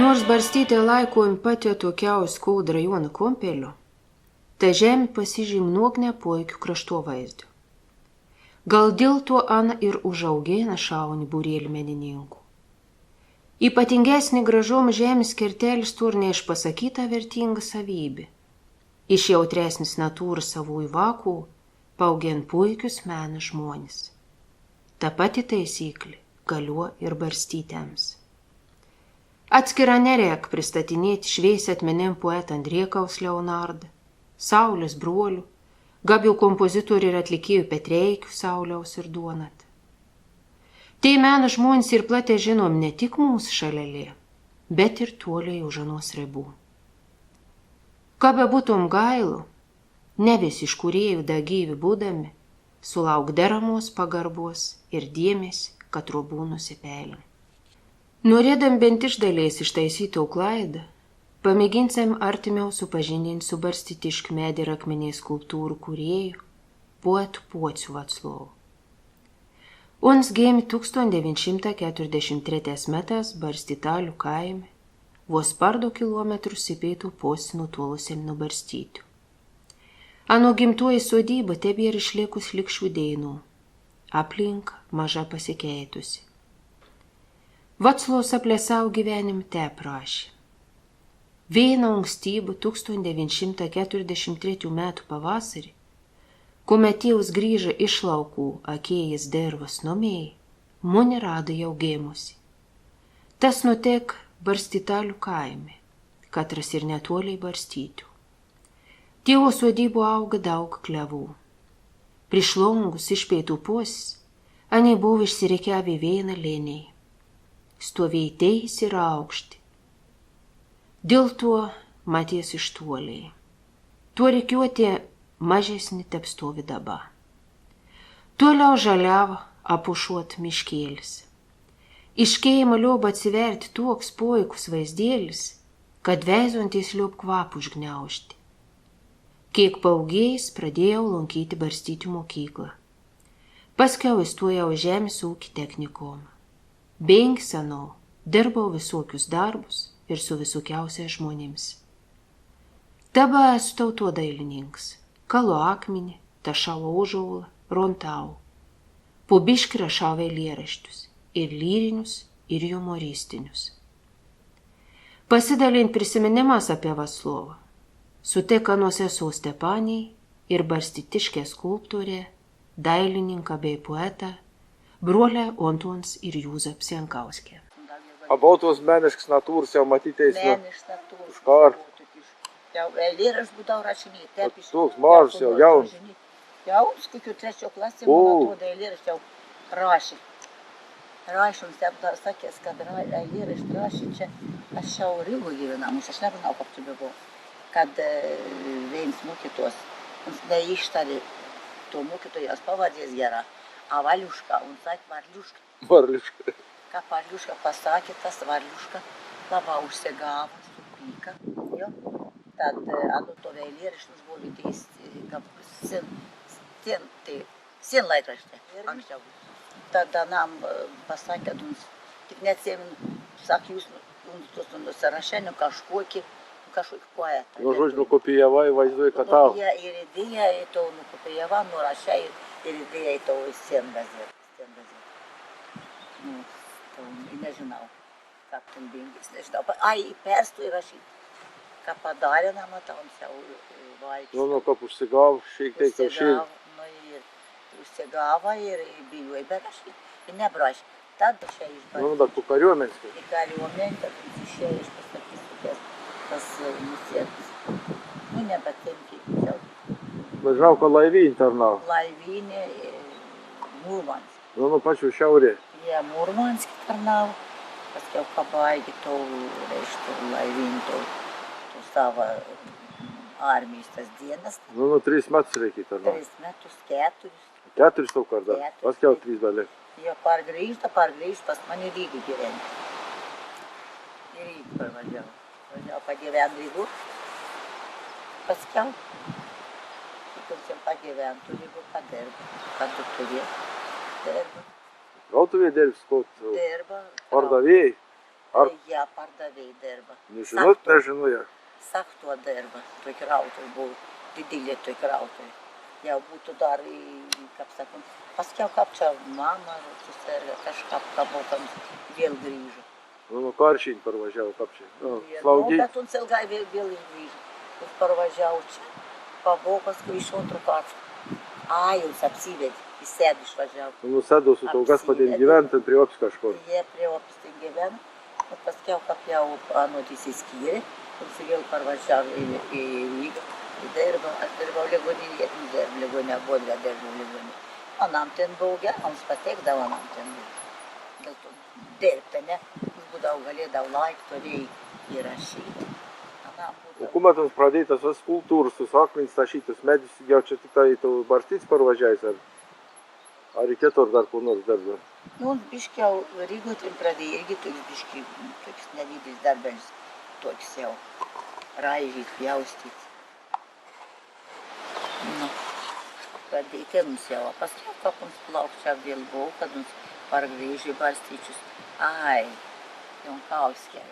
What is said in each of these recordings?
Nors barstytė laikom patė tokiaus kaud rajono kompeliu, ta žemė pasižym nuogne poikių kraštovaizdių. Gal dėl to Ana ir užaugėna šaunį būrėlį menininkų. Ypatingesnį gražom žemės kertelis tur neišpasakyta vertinga savybė. Iš jautresnis natūros savųjų vakų paugien puikius meno žmonės. Ta pati taisyklė galiuo ir barstytėms. Atskira nerek pristatinėti šviesią atmenėm poetą Andriekaus Leonardą, Saulės brolių, gabių kompozitorių ir atlikėjų Petreikių, Sauliaus ir Duonat. Tai meno žmonės ir platė žinom ne tik mūsų šalelė, bet ir toliai už anos ribų. Ką bebūtum gailu, ne visi iš kūrėjų dagyvi būdami, sulauk deramos pagarbos ir dėmesį, kad robų nusipelnė. Norėdam bent iš dalies ištaisyti klaidą, pamėginsam artimiau supažindinti su barstytiškių medį ir akmeniais skulptūrų kūrėjų, poetų Pocių Vaclovu. Ons gimė 1943 metais Barstytalių kaime, vos pardo kilometrus į pietų posį nutolusiam nuo Barstytių. Ano gimtoji sodyba tebėra išliekus lik šių dienų, aplinka maža pasikeitusi. Vaclovas apie savo gyvenimą te aprašė. Vieną ankstyvą 1943 metų pavasarį, kuomet tėvas grįžo iš laukų akėjęs dervas nomėjai, mane rado jau gėmusi. Tas nutek Barstytalių kaime, katras ir netoliai Barstytių. Tėvo sodybo auga daug klevų. Prieš longus iš pietų pusis, anie buvo išsirikiavę vieną lėniai. Stovėjai teisi ir aukšti. Dėl to matės iš toliai. Tuo reikiuotė mažesnį tepstovi daba. Toliau žaliavo apušuot miškėlis. Iš keimo liuba atsiverti toks puikus vaizdėlis, kad veizontis liub kvapų užgniaužti. Kiek paugėjais pradėjau lankyti Barstytių mokyklą. Paskiau įstojau žemės ūkį technikomą. Bengi senau, dirbau visokius darbus ir su visokiausiais žmonėms. Dabar esu tautodailininkas, kalu akmenį, tašau ąžuolą, rontau. Po biškį rašau eilėraščius, ir lyrinius, ir humoristinius. Pasidalint prisiminimas apie Vaclovą, sutek ano sesuo Stepanijai ir barstytiškę skulptorę, dailininką bei poetą, brolę Ontons ir Jūzą Psienkauskę. Abautos meniškas natūras jau matyteis. Meniškas natūras. Už kārt. Jau eilėraščius būdavo rašinėti. Toks mažas jau jauns. Jauns, kokiu 3 klasė, man atrodo, eilėraštį jau rašė. Rašom, dar sakės, kad eilėraštį rašė čia. Aš jau Rygo gyvenamus, aš nežinau, kaip čia buvo. Kad vienas mokytos, mums neištari to mokytojos pavardės gera. A Valiuška, un sakė Varliuška. Varliuška. Ką Varliuška pasakė, tas Varliuška labai užsigavo, supyka. Jo. Tad anu to eilėraštis buvo lydeis, kaip sienlaikraštė anksčiau. Tada nam pasakė, tik neatsimenu, sakė, jūs nusirašė kažkokį poetą. Nu, žodžiu, nukopijavai, vaizduoji, kad tau. Ir idėja į to nukopijavą, nurašė ir idėja į to siengazė. Nu, nežinau, kaip ten bingis, nežinau. Ai, perstų įrašyti. Ką padarė namą, tam jau vaikščiai. Nu, kaip užsigavo, šiek tiek jau šiek. Užsigavo ir bijuoj berašyti. Ir nebrašė. Tad čia išbarašė. Nu, bet po kariuomenės. Į kariuomenę, tad išėjo iš pasakys, tas nusėtas. Nu, nebetinki. Bet žinau, kad laivynį tarnavo. Laivynė, Murmansk. Nu, pačiu šiaurė. Jie Murmansk tarnavo. Paskiau pabaigė to, reiškia, laivynį to savo armijos tas dienas. Nu, 3 metus reikia tarnavo. 3 metus, 4. 4 tau kartą. Paskiau 3 dalė. Jie pargrįžta pas mane Rygą gyventi. Į Rygą parvažiavo. Važiavo pagyventi Rygų. Paskiau. Tikimsim pagyventų Rygų, padirba. Kad tu turi. Dirba. Gautuvėje dirbs, kot? Dirba. Pardavėjai? Ar- Jie pardavėjai dirba. Nežinot, nežinau ją. Saktuo dirba, toj krautoj buvo, didelė toj krautoj. Jau būtų dar, kaip sakom, paskiau kaip čia mama susirga, kažką kabokams vėl grįžo. Nu, karšinį parvažiavo, kaip čia. Nu, Nu, slaugy. bet uns ilgai vėl grįžo. Jūs parvažiavo čia, pabuvau paskui iš antro karto. Jūs apsivedė, įsėdė išvažiavo. Nu, sėdau su taugas padėm gyventi, ten prie opis kažkur. Jie prie opis ten gyveno, o paskiau kaip jau anot įsiskyrė, uns vėl parvažiavo į Rygą. Dirbo, aš dirbau ligoninėje, dirbau ligoninėje, Bodve dirbau ligoninėje. Anam ten buvo gerai, mums patekdavo, anam ten buvo. Dėl to dirbti, ne? Jis būdavo galėdavo laik, turėjai įrašyti. Anam O būdavo. kuomet jums pradėtas tos kultūros, tos akmenys tašytus, medis, jau čia tik tai tu barstyts parvažiais, ar reikėtų dar kur nors darbą? Nu, biški jau Rygoj ten pradėjo irgi toks biški, toks nedidelis darbelis, toks jau raižyt, pjaustyt. Nu, pradėjo ten mums jau, paskiau kaip mums plaukčia vėl buvo, kad mums pargrįžė barstyčius. Jonkauskė.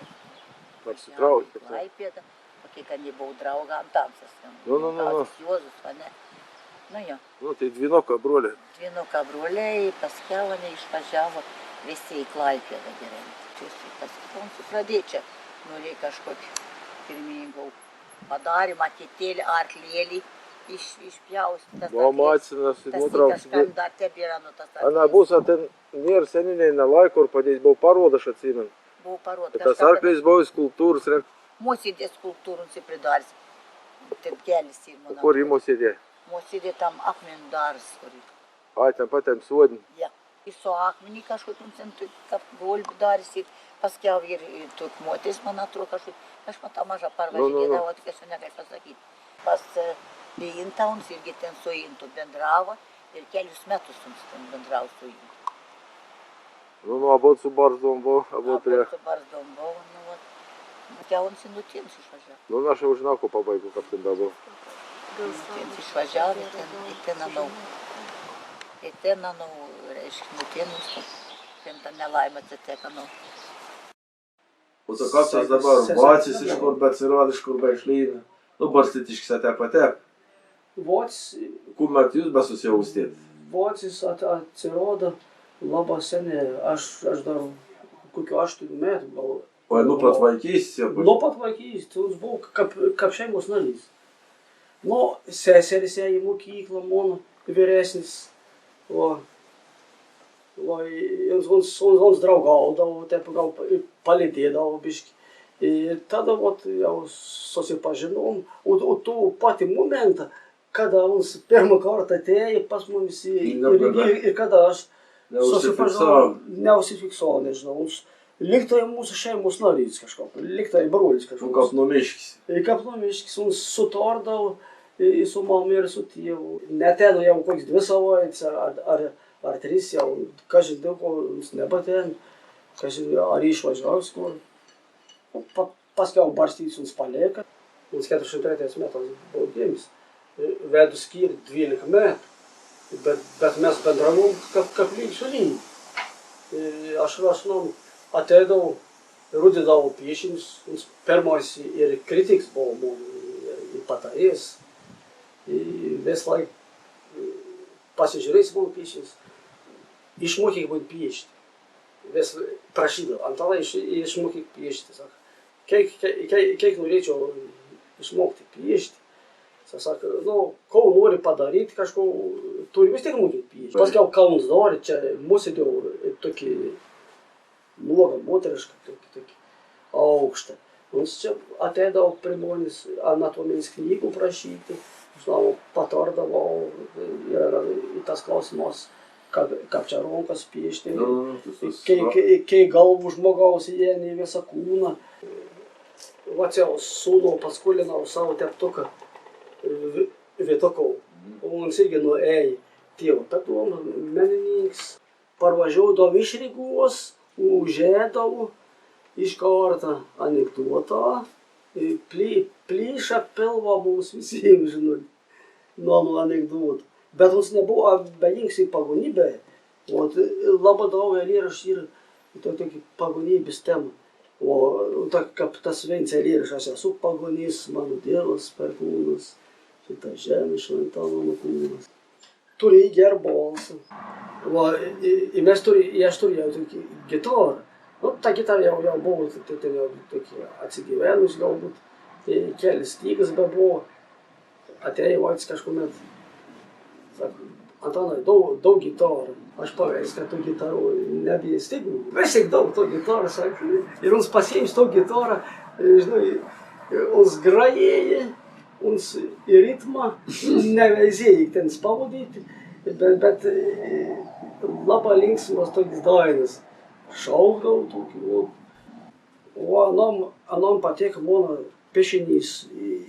Parsitraukė. Klaipėda, tokie, kad nebuvau draugam tamsas. Nu. Juozus, ne? Nu jo. Nu, tai dvynoka, brolė. Dvynuką broliai, paskiau mane išvažiavo visi į Klaipėdą gyventi. Paskiau mums pradėjo čia, norėjo kažkokį pirmingų padarymą, kitėlį, arklėlį išpjaustytas. Mama atsinas, nutrauks. Kažkam dar tebėra nu tas Ana bus, ten nėra seniniai nelaiko, ir padės, buvo paroda, aš atsimenu. Buvo paroda. Tas arklės buvo į skulptūros, Mūsėdė skulptūrų nusipridarys. Taip kelis į mano. kur įmo sėdė. Mūsėdė tam akmenų daras, kurį. Ai, ten patėm suodin. Ja. Ir su akmenį kažkokiam ten kaip golbių darys ir paskiau ir tuk moteris, man atrodo, kažką tą mažą parvažinėdavo, tik aš negai pasakyti. Pas Intauns irgi ten su Intu bendravo ir kelius metus mums ten bendravo su Intu. Nu, abot su barzdom buvo, abot prie. Su barzdom buvo, nu, vat. Ja on sinutiems išvažiavo. Nu, aš jau žinau, ko pabaigu, kaip ten buvo. Nutiems išvažiavo ir ten anau, reiškia, nutiems, ten tą nelaimę atsiteka, nu. O to kas tas dabar, vacis iš kur, bet sirod iš kur, be išlyna. Nu, barstytiškis atep. Kuomet jūs besusijaustėt? Vocis atsirodo labai seniai, aš dar kokiu 8 metų gal. O nu pat vaikystės jau? Nuo pat vaikystės, jis buvo kaip šeimos narys. Nu, seseris ėjo į mokyklą, mano vyresnis, jis draugaudavo, taip gal palydėdavo biškį. Ir tada jau susipažinom, o tų patį momentą, kada jis pirmą kartą atėjo pas mumis ir kada aš susipažinau, neusifiksavau, nežinau, liktai mūsų šeimos narys kažkokio, liktai brolis kažkoks. Kaip numiškis. Kaip numiškis, jis sutordavo su mama ir su tėvu. Neteno jau koks 2 savaitės ar 3 jau, kažin dėl ko jis nebateno, kažin ar išvažiavęs kur. Paskiau barstytis jums palieka. Jis 43 metais buvo gimis. Vedu skyrių 12 metų, bet mes bendravom kaip lyg su lygiai. Aš ateidavau, rudydavau piešinius, jis pirmas ir kritikas buvo, ir patarėjas. Vis laik pasižiūrėjęs mano piešinius, išmokyk man piešti. Vis prašydavau, Antanai išmokyk piešti, sako. Kiek norėčiau išmokti piešti. Sako, nu, ko nori padaryti, kažko turi vis tiek mokyti piešti. Paskiau kalnus darė, čia mūsų dėl tokį nuogą moterišką, tokį aukštą. Mums čia ateidavo primonis anatomijos knygų prašyti, žinau, patardavau ir tas klausimas, kaip čia rankas piešti, kai galvų žmogaus įeina į visą kūną. Vaciau sūnų paskulinau savo teptuką Vietakau. O mums irgi nuėjo tėvo petuom, menininkas. Parvažiuodavo iš Rygos, užėdavo iš karto anekdotą. Plyšą pilvą mums visiems, žinot, nuo anekdotų. Bet mums nebuvo abejingas į pagonybę. Labai daug eilėraščių ir tokį pagonybės temą. O kaip tas Vencė eilėraštis, esu pagonys, mano Dievas perkūnas, šitą žemę šventa mano kūnas. Turi gerą balsą. Aš turėjau tokį gitarą. Nu, ta gitara jau buvo tokia atsigyvenus galbūt, kelis stygas bebuvo. Atėjo Vaitis kažkuomet, sako, Antanai, daug gitarų. Aš paveiks, kad tų gitarų nebijai visi daug to gitarų, sako. Ir mums pasiims to gitarą, žinai, uns grajėja, uns į ritmą, neveizėjai ten spaudyti, bet labai linksmas toks dainas. Šaukdavau tokį, o anom patiko mano piešinys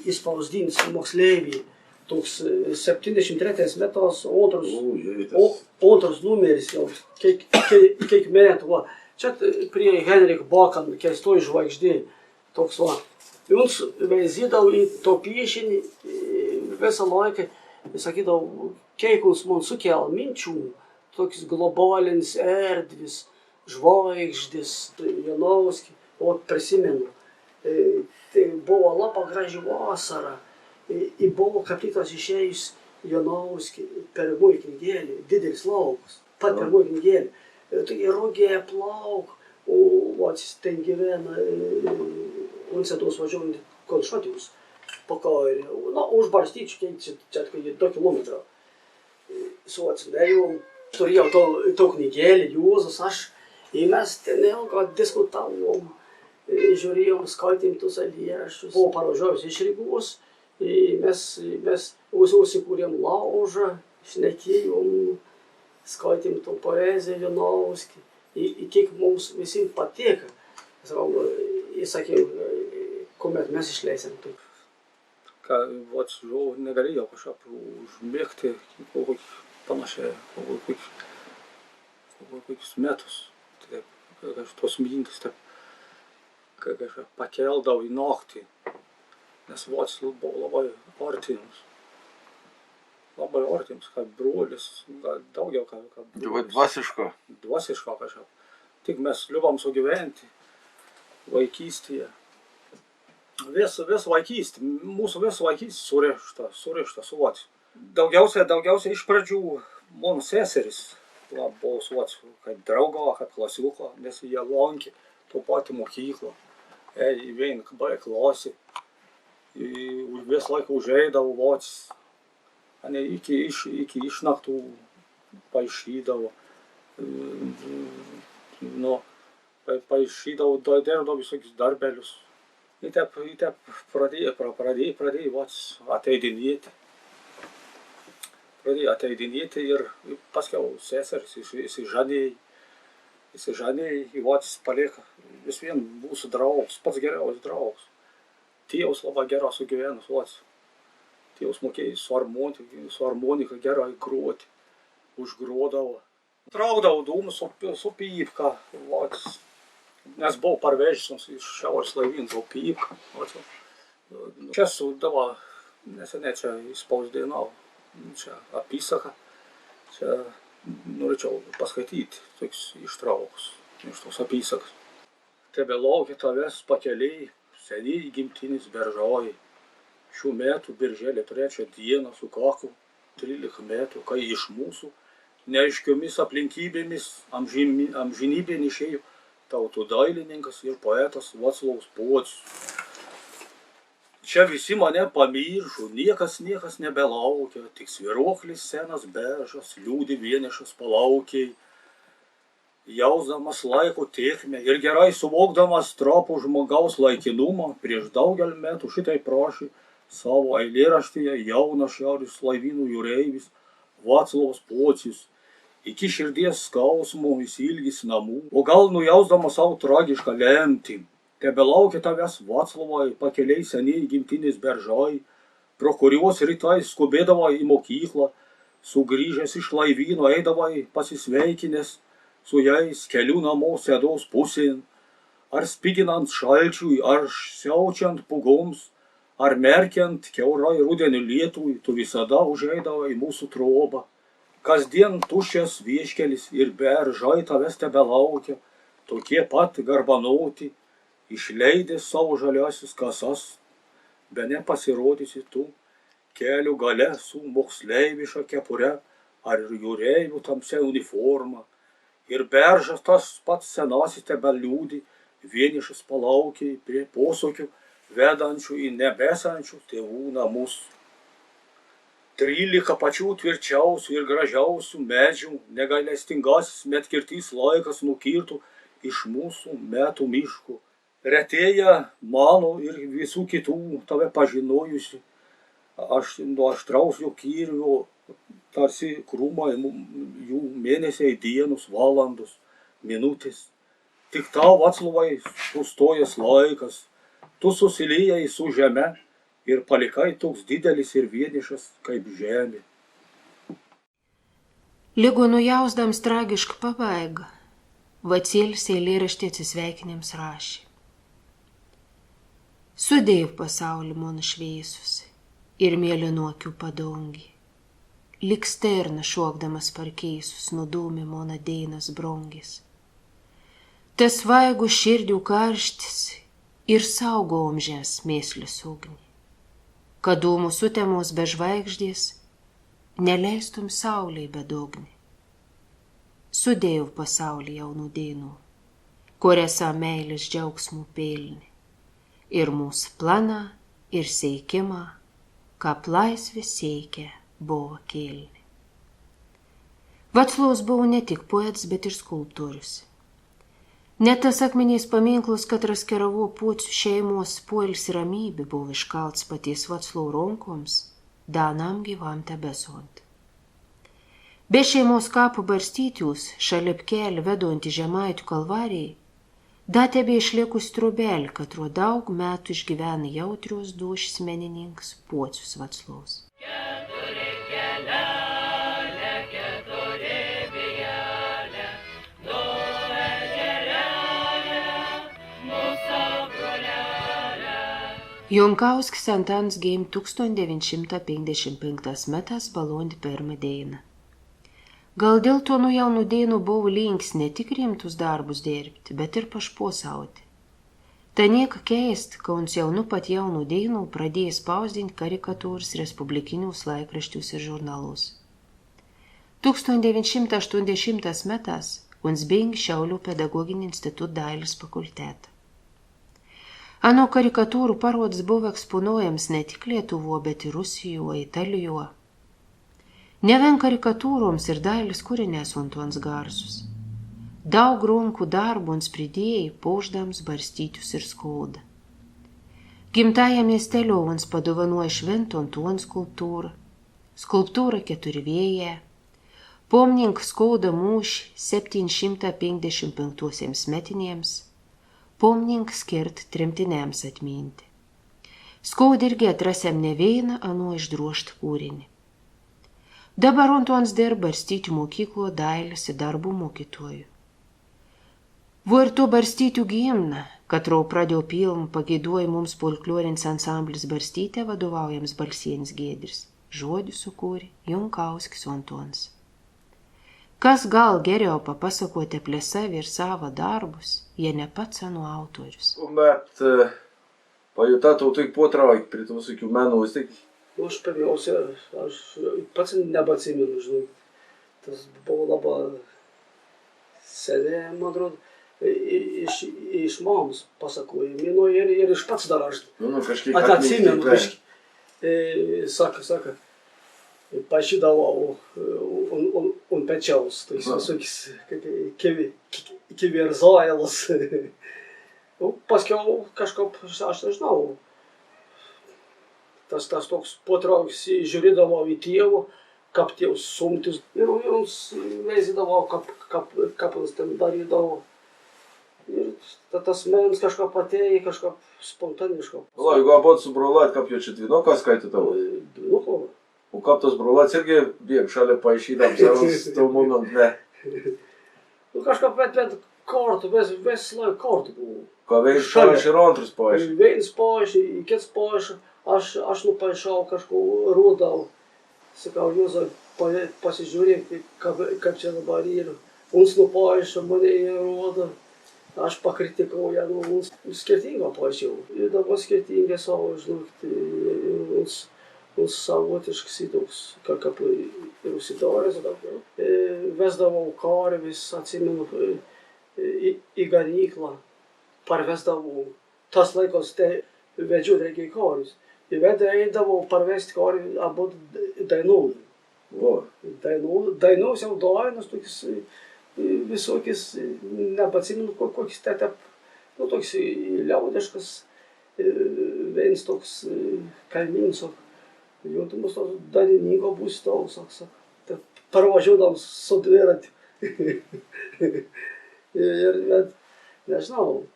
įspausdins moksleiviai. Toks 73 metais antras numeris jau, kiek metų. Čia prie Henrik Bakan, Keistoji žvaigždė, toks va. Jums veizydavau į to piešinį visą laiką, sakydavau, kiek jums man sukel minčių, toks globalinis erdvis, žvaigždės, Jonauskį, o prisimenu. Tai buvo labai graži vasara. I buvo kaip tik tas išėjus Jonauskį, pirmoji knygėlė, didelis laukas, pat pirmoji knygėlė. Tai Rogėje plauk, o ten gyvena, Unsetos važiuojant Konšatijus, pakairė. Na, už Barstyčių, čia 2 kilometrų. Su atsimėjom, turėjau to knygėlį, Juozas, aš, ir mes ten ilgą diskutavom, žiūrėjom, skaitėm tus eilėraščius. Buvau parvažiavęs iš Rygos. Mes užsikūrėm laužą, šnekėjom, skaitėm to poeziją Jonauskį. Ir kiek mums visiems patiko, sakė, kuomet mes išleisim taip. Ką, negalėjau kažkaip užmėgti panašiai, kokius metus. Tos mintis kažkaip pakeldavau į naktį. Nes Vacis buvo labai artimas. Labai artimas, kaip brolis, daugiau kaip brolis. Dvasiško. Dvasiško kažkaip. Tik mes liuvom sugyventi vaikystėje. Vis vaikystė, mūsų vis vaikystė surišta su Vaciu. Daugiausiai iš pradžių mano seseris buvo su Vaciu, kaip draugo, kaip klasiuko, nes jie lankė to patį mokyklą. Į vieną B klasę. Vis laiką užeidavo Vacis. Iki išnaktų paišydavo. Paišydavo, dėdavo visokius darbelius. Ir taip pradėjo Vacis ateidinėti. Ir paskiau seseris įsižadėjo. Ir Vacis palieka vis vien mūsų draugs, pats geriausias draugs. Tėvas labai gerai sugyveno su Vaciu. Tėvas mokėjo su harmonika gerai groti, užgrodavo. Traukdavo dūmus su pypka Vacis. Nes buvau parvežęs iš Šiaurės Laivynų su pypka. Čia sudavo, neseniai čia įspausdinau, čia apysaką. Čia norėčiau paskaityti tokius ištraukus iš tos apysakas. Tebelaukia tavęs pakeliai, seniai gimtinis Beržai. Šių metų birželio 3 dieną sukako 13 metų, kai iš mūsų neaiškiomis aplinkybėmis amžinybėn išėjo tautų dailininkas ir poetas Vaclovas Pocius. Čia visi mane pamiršo, niekas nebelaukia, tik svyruoklis senas Beržas liūdi vienišas palaukiai. Jausdamas laiko tėkmę ir gerai suvokdamas trapų žmogaus laikinumą, prieš daugelį metų šitai prašė savo eilėraštyje jaunas Šiaurės Laivynų jūreivis Vaclovas Pocius. Iki širdies skausmo įsilgis namų, o gal nujausdamas savo tragišką lemtį. Tebelaukia tavęs Vaclovai pakeliai seniai gimtinis Beržai, pro kuriuos rytais skubėdavai į mokyklą, sugrįžęs iš Laivyno eidavai pasisveikinęs su jais kelių namo sėdos pusėn, ar spiginant šalčiui, ar siaučiant pūgoms, ar merkiant kiaurai rudenio lietui, tu visada užeidavai į mūsų trobą. Kasdien tuščias vieškelis ir Beržai tavęs tebelaukia, tokie pat garbanoti, išleidęs savo žaliasius kasas, bene pasirodysi tu kelių gale su moksleiviša kepure ar jūreivių tamsia uniforma, ir beržas tas pats senasis tebeliūdi, vienišas palaukiai prie posūkių, vedančių į nebesančių tėvų namus. 13 pačių tvirčiausių ir gražiausių medžių negailestingasis medkirtys laikas nukirtų iš mūsų metų miškų. Retėja mano ir visų kitų tave pažinojusi, aš nuo aštraus jo kirvio tarsi krūmai jų mėnesiai, dienos, valandos, minutės. Tik tau, Vaclovai, sustojęs laikas, tu susiliejai su žeme ir palikai toks didelis ir vienišas kaip žemė. Lygu nujausdams tragišką pabaigą, Vacėlis eilėraštį atsisveikinėms rašė. Sudėjau pasaulį mon šviesusi ir mėlynuokių padongi. Lik sterna šokdamas parkeisus nudūmė mon adeinas brongis. Tas vaigų širdių karštis ir saugo omžės mėslius ugnį. Kad dūmų sutemos be žvaigždės, neleistum saulei bedugnį. Sudėjau pasaulį jaunų dienų, kuriasą meilės džiaugsmų pelnį, ir mūsų planą, ir seikimą, kap laisvė seikia buvo kelni. Vaclovas buvo ne tik poetas, bet ir skulptorius. Net tas akmeniais paminklas, kad Raskeravo Pocių šeimos poilsį ramybė buvo iškalts paties Vaclovo rankoms, danam gyvam tebesont. Be šeimos kapų barstytius, šalia kelį vedantį Žemaičių kalvarijai, da tebe išliekus trobelį, kad ruo daug metų išgyvena jautrios dūšis menininkas Pocius Vaclovas. Jonkauskis Antanas gimė 1955 metais balandžio 1 dieną. Gal dėl to nuo jaunų dienų buvo links ne tik rimtus darbus dirbti, bet ir pašposauti. Ta nieka keist, ka uns jau nu pat jaunų dienų pradėjo spausdinti karikatūras respublikinius laikraščius ir žurnalus. 1980 metais uns baigė Šiaulių pedagoginį institutą dailės fakultetą. Ano karikatūrų parodas buvo eksponuojams ne tik Lietuvoje, bet ir Rusijoje, Italijoje. Ne vien karikatūroms ir dailės kūrinės ontuons garsus. Daug runkų darbų uns pridėjai, pauždams barstytius ir skaudą. Gimtajam miestelio uns padovanoja Švento Antuono skulptūrą, skulptūrą Keturvėjuje, pomnink skaudą mūšį 755 metinėms, pomnink skirt tremtiniams atminti. Skaud irgi atrasėm ne vieną ano išdroštą kūrinį. Dabar Antuonas dirba barstytių mokyklo dailės ir darbų mokytojų. Vo ir to barstytių gimna, kad rau pradėjo pilną pageiduoja mums folklorinis ansamblis Barstytė vadovaujams Balsienis Giedris. Žodį sukūrė Jonkauskis Antuonas. Kas gal geriau papasakoti apie save ir savo darbus, jie ne pats anų autorius. Bet pajutat tik potraukį prie tų visokių menų, vis tik. Aš pirmiausia, aš pats nebeatsimenu, žinai. Tas buvo labai seniai, man atrodo, iš mamos pasakojami, nu ir iš pats dar aš atsimenu. Saka, pašydavau ant pečiaus, tais visokiais kiverzojėlas. Paskiau kažkaip, aš nežinau, tas toks potraukis žiūrėdavau į tėvų, kaip tėvus sumtis, ir jums veizydavau, kaip jums ten darydavau. Ir tas menims kažkaip atėjo, kažkaip spontaniško. O, jeigu abudu su brolait, kaip jo čia dvynuką skaitydavo? Dvynuką. O kaip tas brolats irgi bėg šalia paaišydam savus to moment, ne? Nu kažkaip, bet kartu, vis laik kartu buvo. Ką viens paaišė ir antras paaišė? Viens paaišė, kits paaišė, aš nupaišau kažko rūdau. Sakau, jūs pasižiūrėk, kaip čia dabar yra. Uns nupaišė, mane įrodo. aš pakritikau ją, skirtingą plačiau. Ir dabar skirtingai savo, žinokit, savotiškas toks, kaip ir užsidaręs daugiau. Vesdavau karves, atsimenu, į ganyklą, parvesdavau. Tas laikos tai vedžiot reikia karves. Eidavau parvesti karves, abu dainuodavau. Dainos jau dainos, tokius visokius, nebeatsimenu, kokius toks liaudiškas, vienas toks kaimynas, jautimas tos dainininko bus toks, parvažiuodam su dviratį. Ir, nežinau,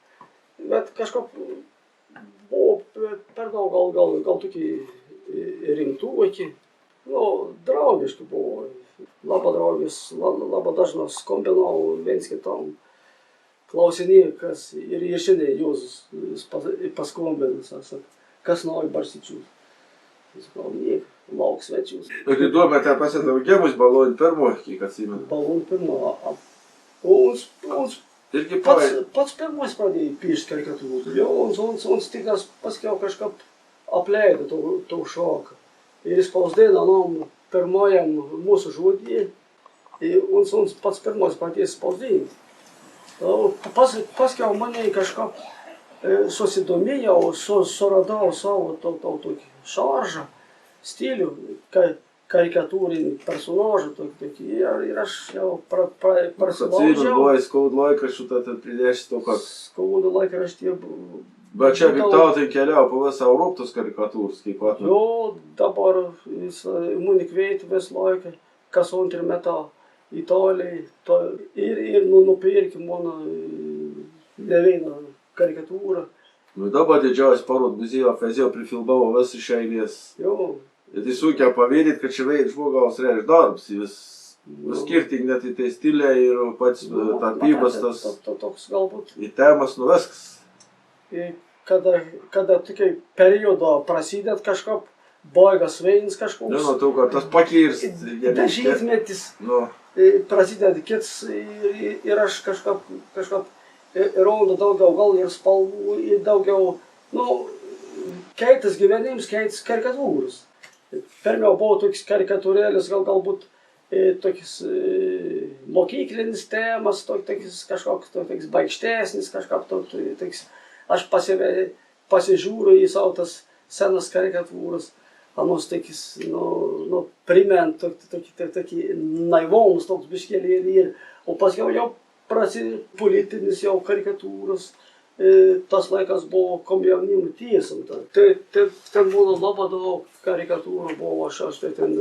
bet kažkaip buvo per daug gal tokį rimtų iki, draugiški buvo. Labai draugis, labai dažnas kombinau viens kitam. Klausinėjau, kas ir šiandien jūs paskombinas, kas nori barstyčius. Sakau, niek, lauk svečius. Ir įdomu, te pasidaugiamus balon pirmo, kiek atsimenu. Balon pirmo. Irgi Pats pirmas pradėjo piešti karikatūrų. On tikras paskiau kažkaip apleido to šoką. Ir spausdino pirmajam mūsų žodį. On pats pirmas pradėjo spausdinti. Paskiau mane kažkaip susidomėjau, suradau savo tokį šaržą, stilių, karikatūrinį personažą tokį. Ir aš jau prasilaužiau. Buvo Skaudu laikraščių, tad pridėšti to, kad... Skaudu laikraštį. Bet čia kaip tautai keliavo po visą Europą tos karikatūros, kaip atmet. Jo, dabar mane kvietė vis laiką, kas antrą metą Italijai. Ir nupirkė mano ne vieną karikatūrą. Dabar didžiausias parod muziejų apvezėjo, prifilmavo vis iš eilės. Jo. Ir tai sunkiai pavėdyti, kad čia žmogaus reiš darbs, vis skirtingi net į tai stiliai ir pats tapybas tas... Toks galbūt. Į temas viskas. Kada tokiai periodo prasidėt kažkaip, baigas vienas kažkoks. Žinau, tu, kad tas pakirs. Dešimtmetis prasidėt kits ir aš kažkaip rodo daugiau gal ir spalvų, ir daugiau, keitas gyvenims, keitas karikatūros. Pirmiau buvo toks karikatūrėlis, galbūt toks mokyklinis temas, toks kažkoks toks baigštesnis, toks. Aš pasižiūriu į savo tas senas karikatūras, anos tokius, primint tokį naivomus toks biškelį ir, o paskiau jau politinis jau karikatūros, tas laikas buvo komjaunimų tiesam. Ten buvo labai daug karikatūrų buvo, aš ten,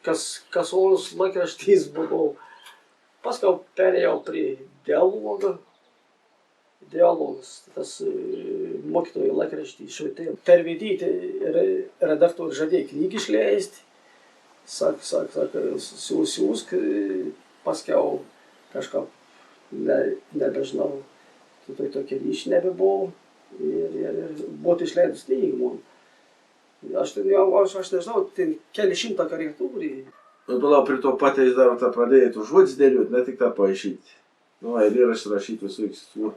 kas oras laikraštys buvo. Paskiau perėjau prie dialogas, tas mokytojų laikraštį išvietė. Pervedyti redaktorių žadėjo knygą išleisti. Siūsk, paskiau kažkaip, nebežinau, tokia ryšį nebebuvo ir buvo išleidus knygą. Aš nežinau, ten keli šimtą karikatūrų. Palau, prie to pateis dar tą pradėjai tų žodžius dėliot, ne tik tą parašyti. Eilėraštį rašyti visų kitų.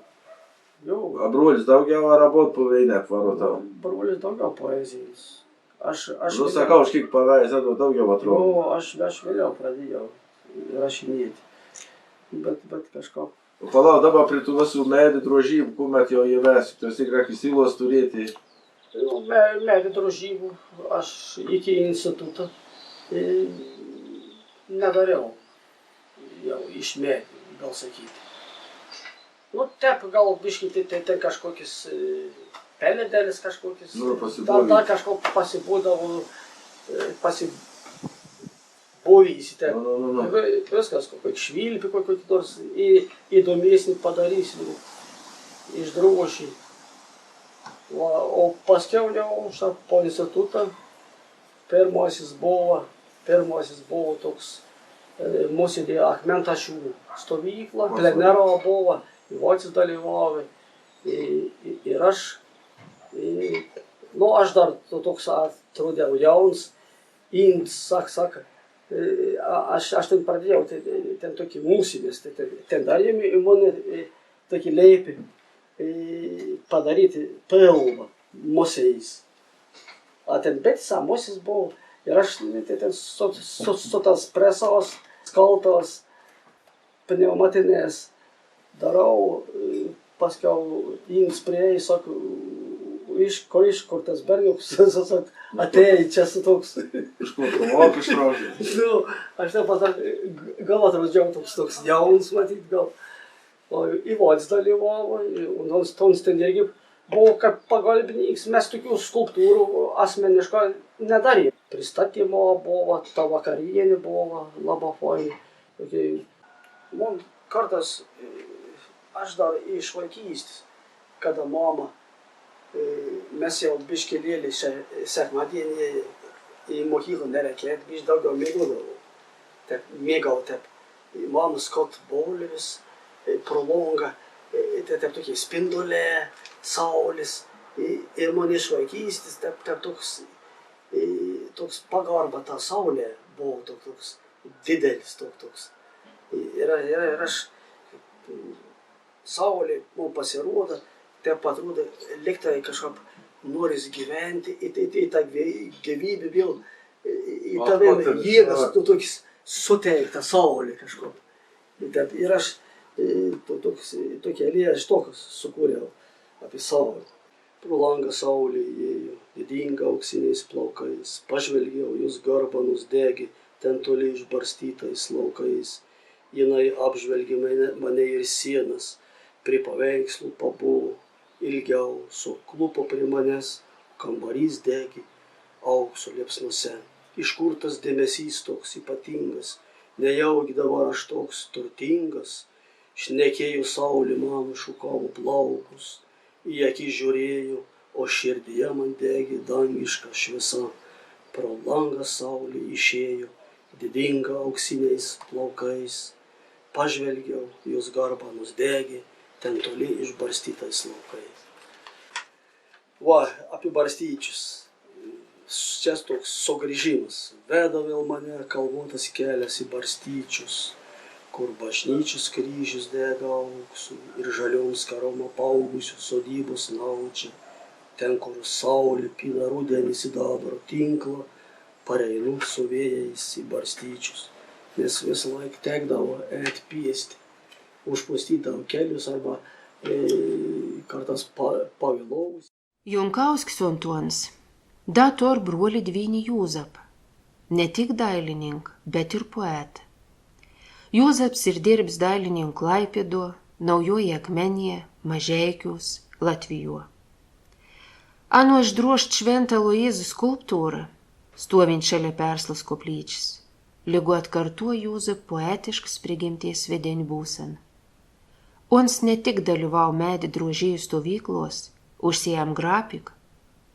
A brolis daugiau rabot po veinę apvarotavo? Brolis daugiau poezijos. Sakau, aš kiek paveizėdavo daugiau atrodo. Jo, aš vėliau pradėjau rašinėti. Bet kažkaip. Palau, dabar prie tų visų medį drožybų, kuomet jau įvesiu, tas tikrai silos turėti. Medį drožybų aš iki instituto nedariau. Jau iš medį, gal sakyti. Tep gal biškį tai kažkokius pelėdėlis kažkokius. Dar kažko pasibūdavo, pasibūvys. Viskas, kokį švilpį, kokį nors įdomesnį padarysi iš drožį. O paskiau jau po institutą pirmasis buvo toks, mūsų įdėjo Akmentašių stovyklą, plenero buvo. Vocis dalyvauja ir aš dar toks atrodėjau jauns, saka, aš ten pradėjau, ten tokį mūsinės, ten darėme į mane tokį leipį padaryti pilvą musėjais. A ten betis musis buvo ir aš ten su tas presavas, skaltos, pneumatinės darau, paskiau jiems prie, sakau, kur tas berniukas, atėjai čia su toks. Iš kur kovok išraužė? Aš ten pas gal atrodžiau toks jaunas, matyt, gal. O Ivonis dalyvavo, tons ten irgi buvo kaip pagalbininkas, mes tokių skulptūrų asmeniško nedarėm. Pristatymo buvo, ta vakarienė buvo, labai fainai. Man kartas, aš dar iš vaikystės, kada mama, mes jau biškelėlį sekmadienį į mokyklą nereikėt, biš daugiau mėgau taip. Mama skot boleris, prolonga, taip tokie spindulė, saulis. Ir man iš vaikystės taip toks pagarba ta saulė buvo toks didelis toks. Ir aš saulė man pasirodo, taip atrodo, liktai kažkaip noris gyventi, į tą gyvybę vėl, į tave jėgas, toks suteikta saulė kažkaip. Ir aš tokie eilėraštukus sukūriau apie saulę. Pro langą saulė įėjo, didinga auksiniais plaukais, pažvelgiau, jos garbanus degi, ten toli išbarstytais laukais. Jinai apžvelgė mane ir sienas, prie paveikslų pabuvo, ilgiau suklupo prie manęs, kambarys degi, aukso liepsnuose. Iš kur tas dėmesys toks ypatingas, nejaugi dabar aš toks turtingas, šnekėjo saulė man šukavo plaukus, į akį žiūrėjau, o širdyje man degė dangiška šviesa. Pro langą saulė išėjo, didinga auksiniais plaukais. Pažvelgiau, jos garbanus degė, ten toli išbarstytais laukais. Va, apie barstyčius. Čia toks sugrįžimas. Veda vėl mane kalvotas kelias į barstyčius, kur bažnyčios kryžius dega auksu ir žaliom skarom apaugusios sodybos naučia. Ten, kur saulė pina rudenį sidabro tinklą, pareinu su vėjais į barstyčius, nes visą laiką tekdavo eit piesti. Užpustydavo kelius arba kartas pavėlovus. Jonkauskis Antuanas, dator brolį dvynį Jūzapą, ne tik dailininką, bet ir poetą. Jūzaps ir dirbs dailininkų Klaipėdo, Naujoje Akmenyje, Mažeikiuos, Latvijoje. Ano išdrošt šventą Luizų skulptūrą, stovint šalia Perslas koplyčios, lygu atkartuo Jūzap poetiškas prigimties vedenių būseną. Ons ne tik dalyvau medį drožėjų stovyklos, užsiejam grafiką,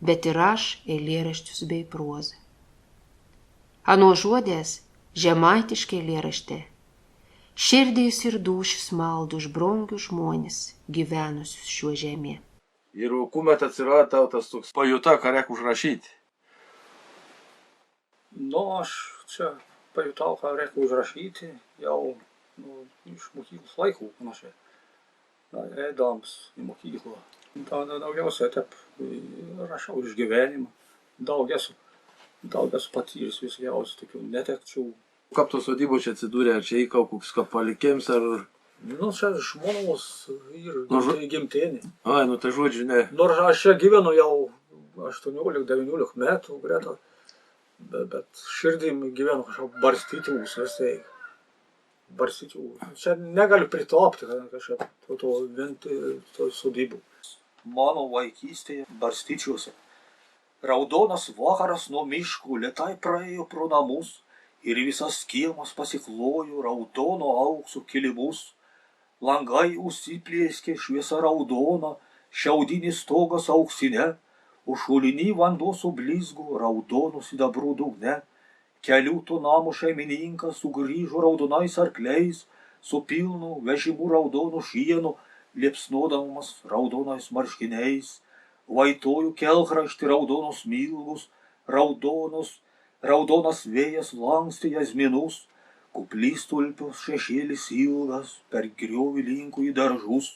bet ir aš eilėraščius bei prozą. Ano žodės žemaitiškai eilėrašte, širdys ir dūšis maldų už brangius žmonės gyvenusius šiuo žemė. Ir kuomet atsirado tau tas toks pajuta, ką reikia užrašyti? Aš čia pajutau, ką reikia užrašyti jau iš mokyklos laikų panašiai. Eidams į mokyklą. Daugiausiai taip rašau iš gyvenimą. Daug esu patyręs visokiausių tokių netekčių. Kaip tos sodybos čia atsidūrė, ar čia įkau koks palikėms, ar... Čia žmonos ir gimtinė. Ai, tai žodžiu, ne. Nors aš čia gyvenu jau 18-19 metų, greta, bet širdim gyvenu kažkaip barstyčiaus visai. Barstyčiaus. Čia negaliu pritopti kažkaip to sodybų. Mano vaikystėje barstyčiuose. Raudonas vakaras nuo miškų lėtai praėjo pro namus ir visas kiemas pasiklojo raudono aukso kilimus. Langai užsiplieskė šviesa raudona, šiaudinis stogas auksine, užšulinį vanduo sublizgo raudonų sidabrų dugne. Kelių to namo šeimininkas sugrįžo raudonais arkliais, su pilnu vežimu raudonų šienų, liepsnodamas raudonais marškiniais. Vaitojo kelkraštį raudonos milgus, raudonas vėjas lankstė jazminus, Kuplystulpios šešėlis ilgas per griovį linko į daržus,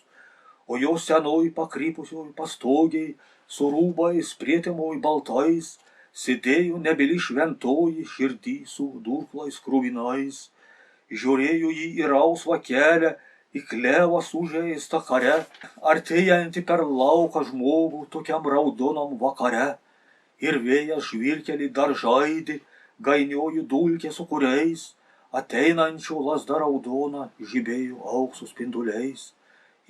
o jo senoj pakrypusioj pastogiai su rūbais prietimoj baltais sėdėjo nebili šventoji širdį su durklais kruvinais, žiūrėjo jį į rausvą kelią, į klevą sužeistą kare, artėjantį per lauką žmogų tokiam raudonom vakare, ir vėjas žvirkelį dar žaidė, gainiojo dulkė su kuriais, ateinančio lazda raudona žibėjo aukso spinduliais.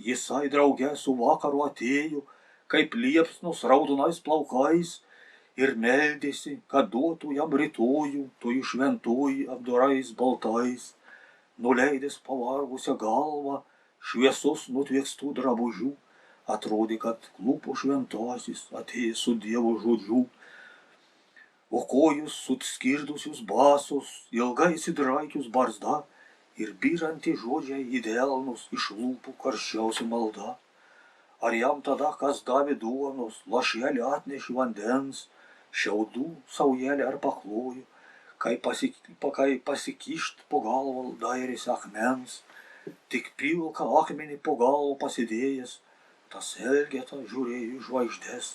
Jisai drauge su vakaru atėjo, kaip liepsnos raudonais plaukais, ir meldėsi, kad duotų jam rytojų, toji šventoji apdarais baltais. Nuleidęs pavargusią galvą, šviesos nutviekstų drabužių, atrodė, kad klupo šventasis atėjęs su Dievo žodžiu. O kojus suskirdusius basos, ilgai įsidraikius barzda, ir byrantys žodžiai į delnus iš lūpų karščiausia malda. Ar jam tada kas davė duonos, lašelį atnešė vandens, šiaudų saujelę ar paklojo, kai pasikišt po galvą dairėsi akmens, tik pilką akmenį po galvą pasidėjęs, tas Elgeta žiūrėjo į žvaigždes.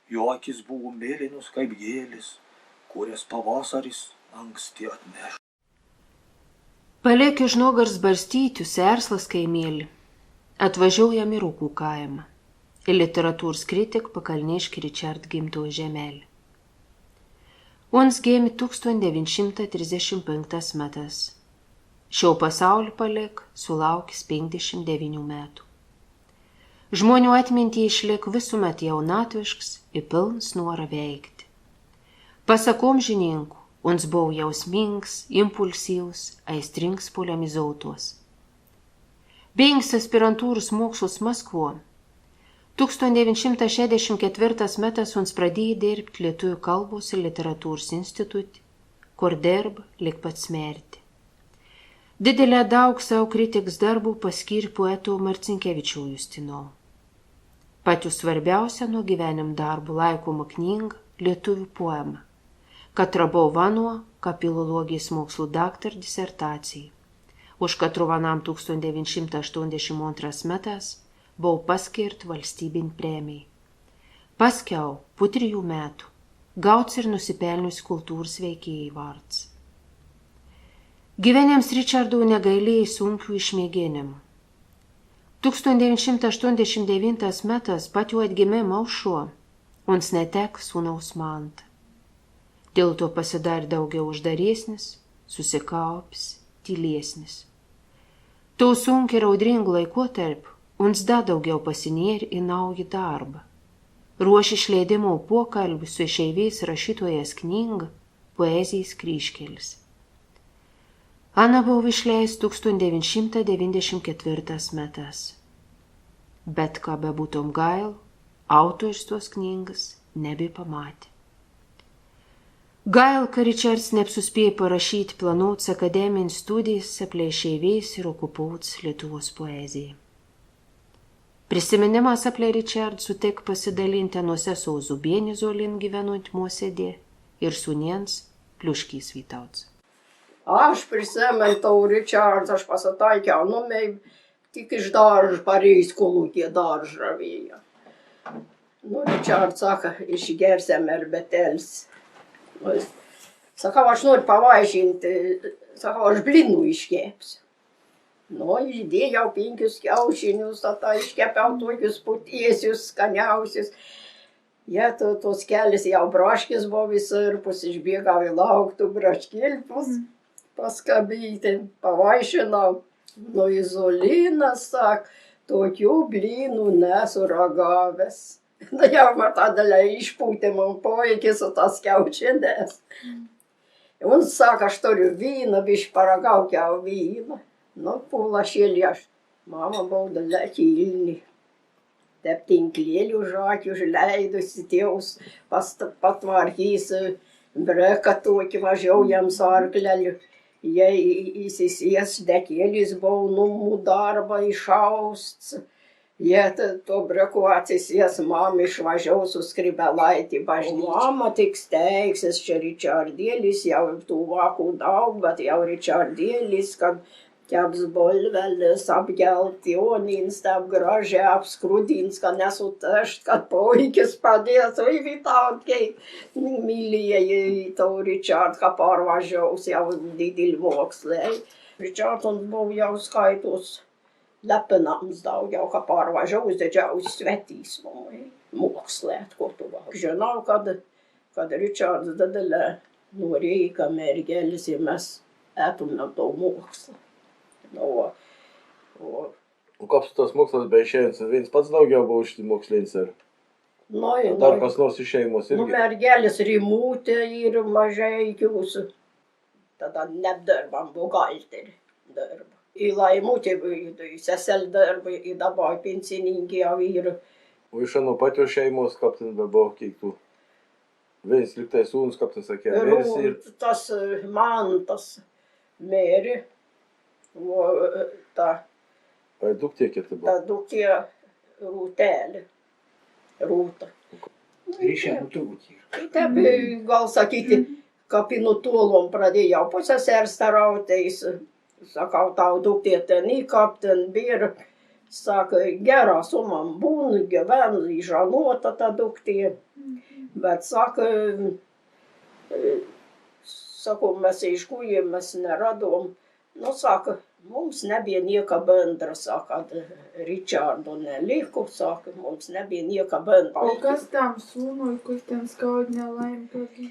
Jo akis buvo mėlynos kaip gėlės, kurias pavasaris anksti atneš. Palėk iš nogars barstytius erslas kaimėlį, atvažiau jam į Rūkų kaimą, ir literatūros kritik pakalniški Richard gimtojo žemelį. Ons gėmė 1935 metais. Šio pasaulį palėk sulaukęs 59 metų. Žmonių atmintį išliek visuomet jaunatvišks ir pilnas norą veikti. Pasakom žininkų, ons buvo jausmingas, impulsyvus, aistringas polemizuotos. Baigs aspirantūros mokslus Maskvo. 1964 metais ons pradėjo dirbti Lietuvių kalbos ir literatūros institute, kur dirba lik pat smerti. Didelę daug savo kritiks darbų paskyrė poeto Marcinkevičio Justino. Pačiu svarbiausia nuo gyvenim darbų laikoma knyga Lietuvių poema, Katrabovano kapilologijos mokslų daktar disertacijai, už Katrovanam 1982 metais buvo paskirt valstybinį premiją. Paskiau, po 3 metų, gauts ir nusipelnius kultūros veikėjai vards. Gyvenėms Richardo negailėjai sunkių išmėginimų. 1989 metais pat jo atgimimo aušuo, ons netek sūnaus Mantą. Dėl to pasidarė daugiau uždaresnis, susikaupęs, tylesnis. To sunkiai ir audringų laikotarpių ons da daugiau pasinėrė į naują darbą. Ruošė išleidimo pokalbį su išeiviais rašytojas knygą Poezijos kryžkelis. Ana buvo išleista 1994 metais. Bet ką bebūtum gail, autorius tos knygas nebepamatė. Gail, kad Richards neapsuspėjo parašyti planuotas akademinės studijas apie išeiviais ir okupuotas Lietuvos poeziją. Prisiminimas apie Richard sutik pasidalinti nuo sesuo Zubienį Zolin gyvenant Mosėdė ir sūniens Pliuškys Vytauts. Aš prisimenu Richard, aš pasitaikiau, tik iš daržo Paryžiaus kolūkyje daržą ravėjo. Richard saka, išgersim erbetelis. Sakau, aš noriu pavaišinti, sakau, aš blynų iškepsiu. Įdėjau 5 kiaušinius, tada iškepiau tokius putiesius, skaniausius. Tos kelias jau braškis buvo visur, išbėgau į lauktų braškilpus, paskabyti, pavaišinau. Izolinas, sak, tokių blynų nesu ragavęs. Jau man tada išpūtė man poveikį su tas kiaušinės. Un sako, aš turiu vyną, biškį paragauk jau vyną. Pulašėlį aš, mama bauda lekilni. Tep tinklėlių žakių užleidusi, tėvus patvarkysi, breką tokį mažiau jiems arklelių. Jei įsisies dekėlis buvo numų darbą išausts, Ja to brakocis, jas mama išvažiaus uz Skrybelaitį bažnyčią. Mama tik steigsis, čia Ričardėlis, jau tuvāku daug, bet jau Ričardėlis, kad ķeps bolvelis apgelt, Jonīns tev graži apskrudins, kad nesutešt, kad poikis padės, oi vitākai mīlieji to Ričard, ka pārvažiaus jau didili mokslai. Ričard un buvo jau skaitos Lepinams daudz jau, ka pārvažiaus, taču jau svetīs mokslēt, ko tu vēl. Žinau, kad Ričards dadēlē norēja, ka mergelis, ja mēs ētumam to mokslu. No, Un kāpēc tas mokslas bija išējums? Viens pats daudzjau buvo šitī mokslīns ar? Dar kas nors išējumos Nu, irgi? mergelis Rimūte ir mažeikius. Tada nedarbam buhalteri darba. I Laimūte sesel darba, I dabāja pensinīgi jau ir. Un iš ano pat jau šeimos, kapten buvo kiek tu? Viens liktais sūnus, kapten sakīja, mēris ir. Tas Mantas mēri. Tā Vai duktė kiek tai buvo? tā dukie Rūtēli. Rūta. Rišā turbūt ir. Te gal sakyti, ka pinu tolom pradėjau pusesers tarautais. Sakau, tau duktė ten kapten bir. Saka, gerā sumam būn, gyven, žanota ta duktė. Bet saka, saku, mēs iškujiem, mēs neradom. Nu, saka, mums nebija nieka bendra, saka, Ričārdu neliku, saka, mums nebija nieka bendra. O kas tam sūnui, kur ten skaud nelaim pagī?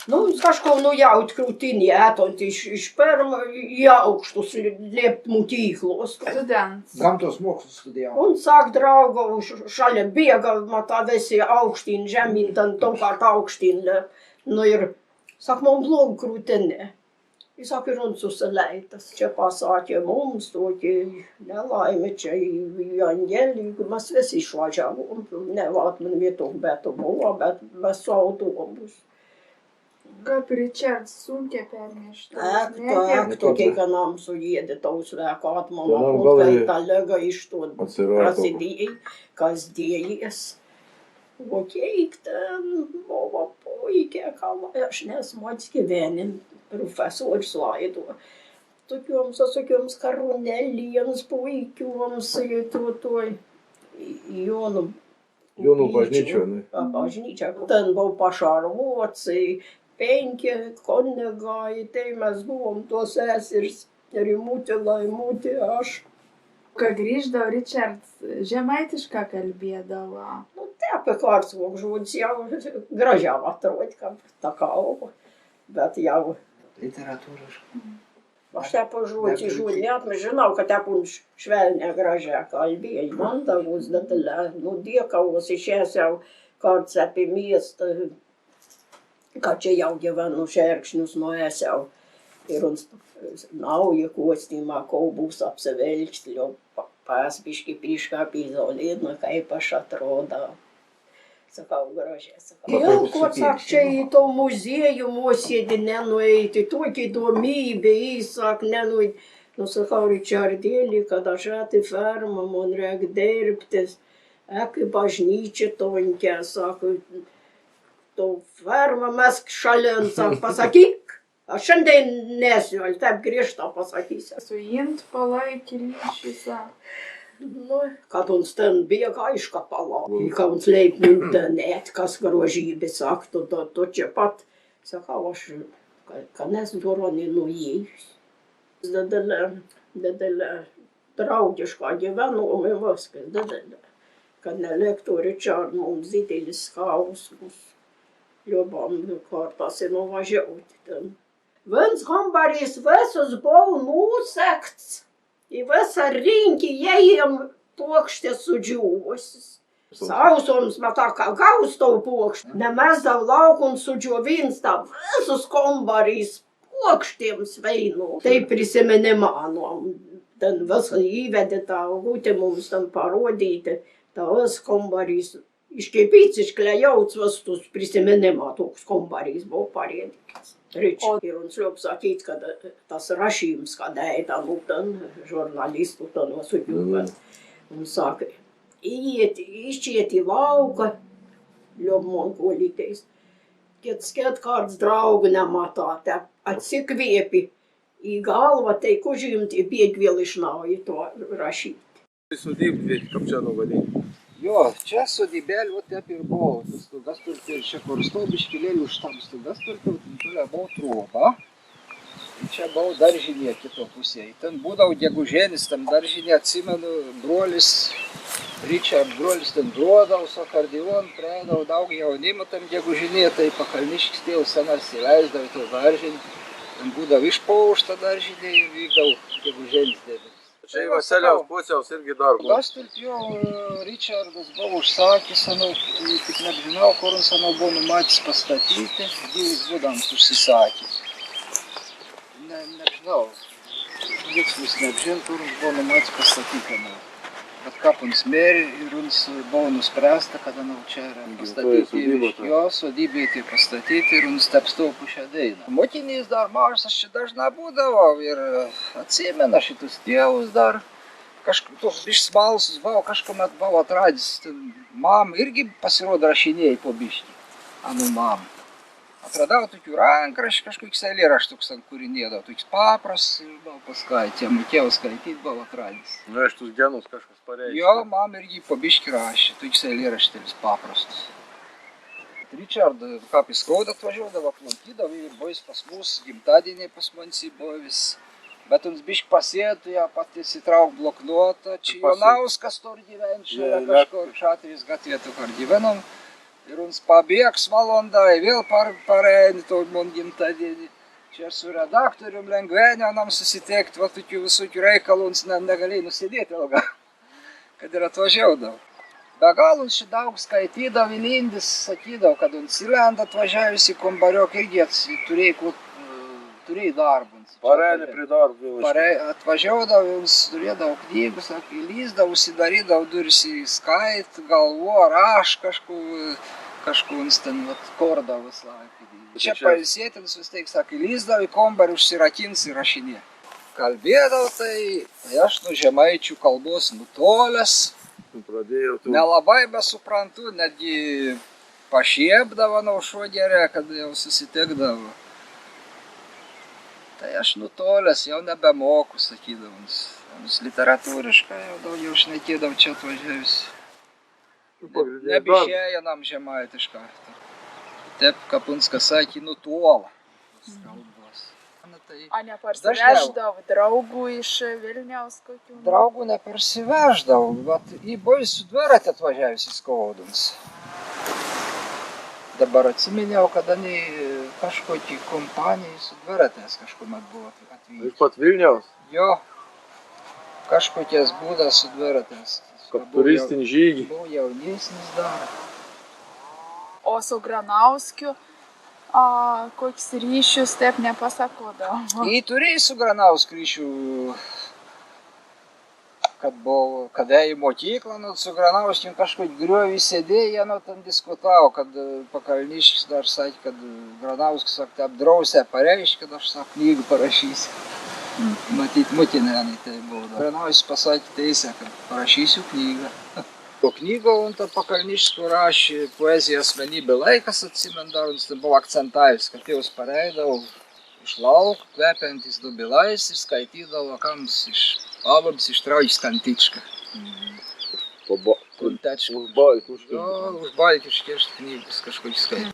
Nu, kažko, nu, jaut krūtinī ētot iš pirma į aukštus liept motīklos. Students. Gamtos mokslus studijā. Un sāk draugu šaļa biega, matā visi augštīn, žemīn, tan tomkārt augštīn. Nu, ir, sāk, man blogu krūtinē. I sāk, ir un susaleitas. Čia pasāķē mums, toki nelaime, čia į Angelī, mēs visi išvažiavom. Nevāt man vietok, bet buvo, bet mēs su autobus. Kaip Ričards sunkiai permešta. To kiekvienam sujiedi taus vēkāt, man Vienam aplūkai galai tā lega ištot atsirāja prasidēja, kas dējies. O kiek ten buvo puikia, kā aš nesmots gyvenim, profesorius laido. Tokioms karunėliems puikioms, Jonų bažnyčio, ne? Bažnyčia. Ten buvo pašarvoci, 5 kunigai, tai mes buvom tos seseris, Rimūtė, Laimūtė, aš. Kai grįždavo Ričards, žemaitišką kalbėdavo. Nu, te apie kārsvok žodis jau gražiau atrodė, kā tā kalba, bet jau. Literatūriškai. Aš te pažodžiu žodį, neatmažinau, kad te un švelnė gražiā kalbėja, mandagus detalē, nu, diekavos išės jau kāds apie miestą, kad čia jau gyvenu šerkšnius nuėjęs jau ir un nauja kostimā, ko būs apsivelkti, jau pasbiški priškā pīzolīdna, kaip aš atrodā. Sakau, gražiai, sakau. Jau, ko sak, čia į to muziejų mosėdį nenueiti, tokia įdomybė, sak, nenueiti. Nu, sakau, Ričardėlį, kad aš ati ferma, man reik dirbtis, eki bažnyčia tonkė, sako, to ferma mes šalin, sak, pasakyk, aš šiandien nesiu, al taip griežtą pasakysiu. Suimt palaikė ryšį. Nu, kad uns ten biega iškapala, ka uns leip mintenēt, kas grožība saka, to čia pat. Sakau, aš, ka nesdoro nenuėjus. Didelė draugiškā gyvenome viskas, didelė. Kad neliktų Ričard mums didelis skausmus. Jobam kartās ir nuvažiauti ten. Viens kambarys visus buvo nusekts. I visą rinkį jiem puokštė sudžiūvusis. Sausoms matā, kā gaus tau puokštė. Nemesdau laukun sudžiovins tā visus kambarys puokštiem sveinu. Tai prisiminė mano. Ten visą įvedė tą gūtį mums ten parodyti. Tā vis kambarys. Iškeipīts, išklejauts vistus prisiminimā, toks kambarīs buvo parēdīgs. Ir un sļop sakīt, ka tas rašījums, kad ēta, nu, ten žurnalistu, ten vasudju, un saka, Iščiet į lauką, ļomon kolīties. Kad skat kāds draugu nematā, te atsikviepi į galvą, tai kužimt į piedvėlišnauji to rašyti. Sudybdvi, kaip čia nuvadinti. Jo, čia sodybėlė, o taip ir buvo. Stugas turti ir čia kur stobiškilėlį už tam stugas turti, toliau buvo trūba. Čia buvo daržinė kito pusėje. Ten būdavo gegužėnis, tam daržinė, atsimenu, brolis, Richard brolis ten grodavo su akordeonu, prieidavo daug jaunimo tam gegužinė, tai pakalniškis tėvų senas įleisdavo to daržinį. Ten būdavo išpaušta daržinė ir vykdavo gegužėnis dėdės. Čia į Vasiliaus pusės irgi dar buvo. Gastult jau Richardas buvo užsakęs, tik nežinau, kur jis buvo numatęs pastatyti, gyvus būdams užsisakė. Nežinau, niks nežin, kur jis buvo numatęs pastatyti. Bet kapons mėri ir jis buvo nuspręsta, kada čia yra pastatyti jo sodybėje, tai pastatyti ir jis tepstavo pušę dainą. Motinys dar mažas, aš čia dažnai būdavau ir atsimena šitus tėvus dar. Toks biškis balsus buvo, kažkuomet buvo atradęs. Mam irgi pasirodo rašinėjai po biškį. Anu mam. Atradau tokių rankraščių, kažkokius eilėraštuks ant kūrinėdavo, tokius paprastus ir buvo paskaitė, mokėjau skaityti, buvo atradęs. Nu, iš tus genus kažkas pareiškia. Jo, mam irgi po biškį rašė, tokius eilėraštėlis paprastus. Richard, kaip į Skaudą atvažiuodavo, aplankydavo ir buvo jis pas mus, gimtadieniai pas mansi buvo vis. Bet jums biškį pasėtų, ją pat įsitrauk bloknotą, čia Jonauskas tur gyvenčia, kažkur Šatrijos gatvėtų, kur gyvenom. Ir jums pabėgs valandą, vėl pareini to man gimtadienį. Čia su redaktorium lengvenionam susitikti, va tokių visokių reikalų jums negalėjai nusėdėti ilgą, kad ir atvažiaudavo. Be galo jums šį daug skaitydavo, įlindis, sakydavo, kad jums įlenda atvažiavus į kambariok irgi turėjai darbų. Pareini prie darbų. Atvažiaudavo, jums turėdavo knygų, įlysdavo, užsidarydavo duris į skait, galvo, raš kažkur jums ten kordavo visą laiką. Čia pailsėtins vis teik, įlysdavo į kambarį, užsirakins ir rašinė. Kalbėdavo tai aš nuo žemaičių kalbos nutolęs. Nelabai besuprantu, netgi pašiepdavo nuo šuo gerė, kad jau susitikdavo. Tai aš nutolęs, jau nebemoku, sakydavau. Literatūriškai jau daugiau šnekėdavau čia atvažiavus. Nebišėja nam žemaitišką. Taip, Kapunskas sakė, nutola. A neparsiveždavo draugų iš Vilniaus kokių? Draugų neparsiveždavo, bet į buvo su dviratį atvažiavus į Skaudums. Dabar atsiminiau, kada kažkokį kompaniją su dviratės kažkuomet buvo atvykę. Iš pat Vilniaus? Jo, kažkokias būdas su dviratės. Kaip turistinį žygį. Buvau jaunesnis dar. O su Granauskiu kokius ryšius taip nepasakodavo? Turėjai su Granauskiu ryšių, kada į mokyklą, su Granauskiu kažkokį griovį sėdėjo, ten diskutavo, kad Pakalniškis dar sakė, kad Granauskis apdrausė pareiškė, kad aš knygų parašysiu. Matyt, mutinėnai tai buvo. Granauskis pasakė teisę, kad parašysiu knygą. Po knygą Pakalniškiu rašė poeziją Asmenybė laikas, atsimendavau, tai buvo akcentavęs, kad tėvus pareidavo iš lauk, kvepiantis dubilais ir skaitydavo kams iš pabams ištraukti skantičką. Už balkių iškiršti knygus kažkokį skaitį.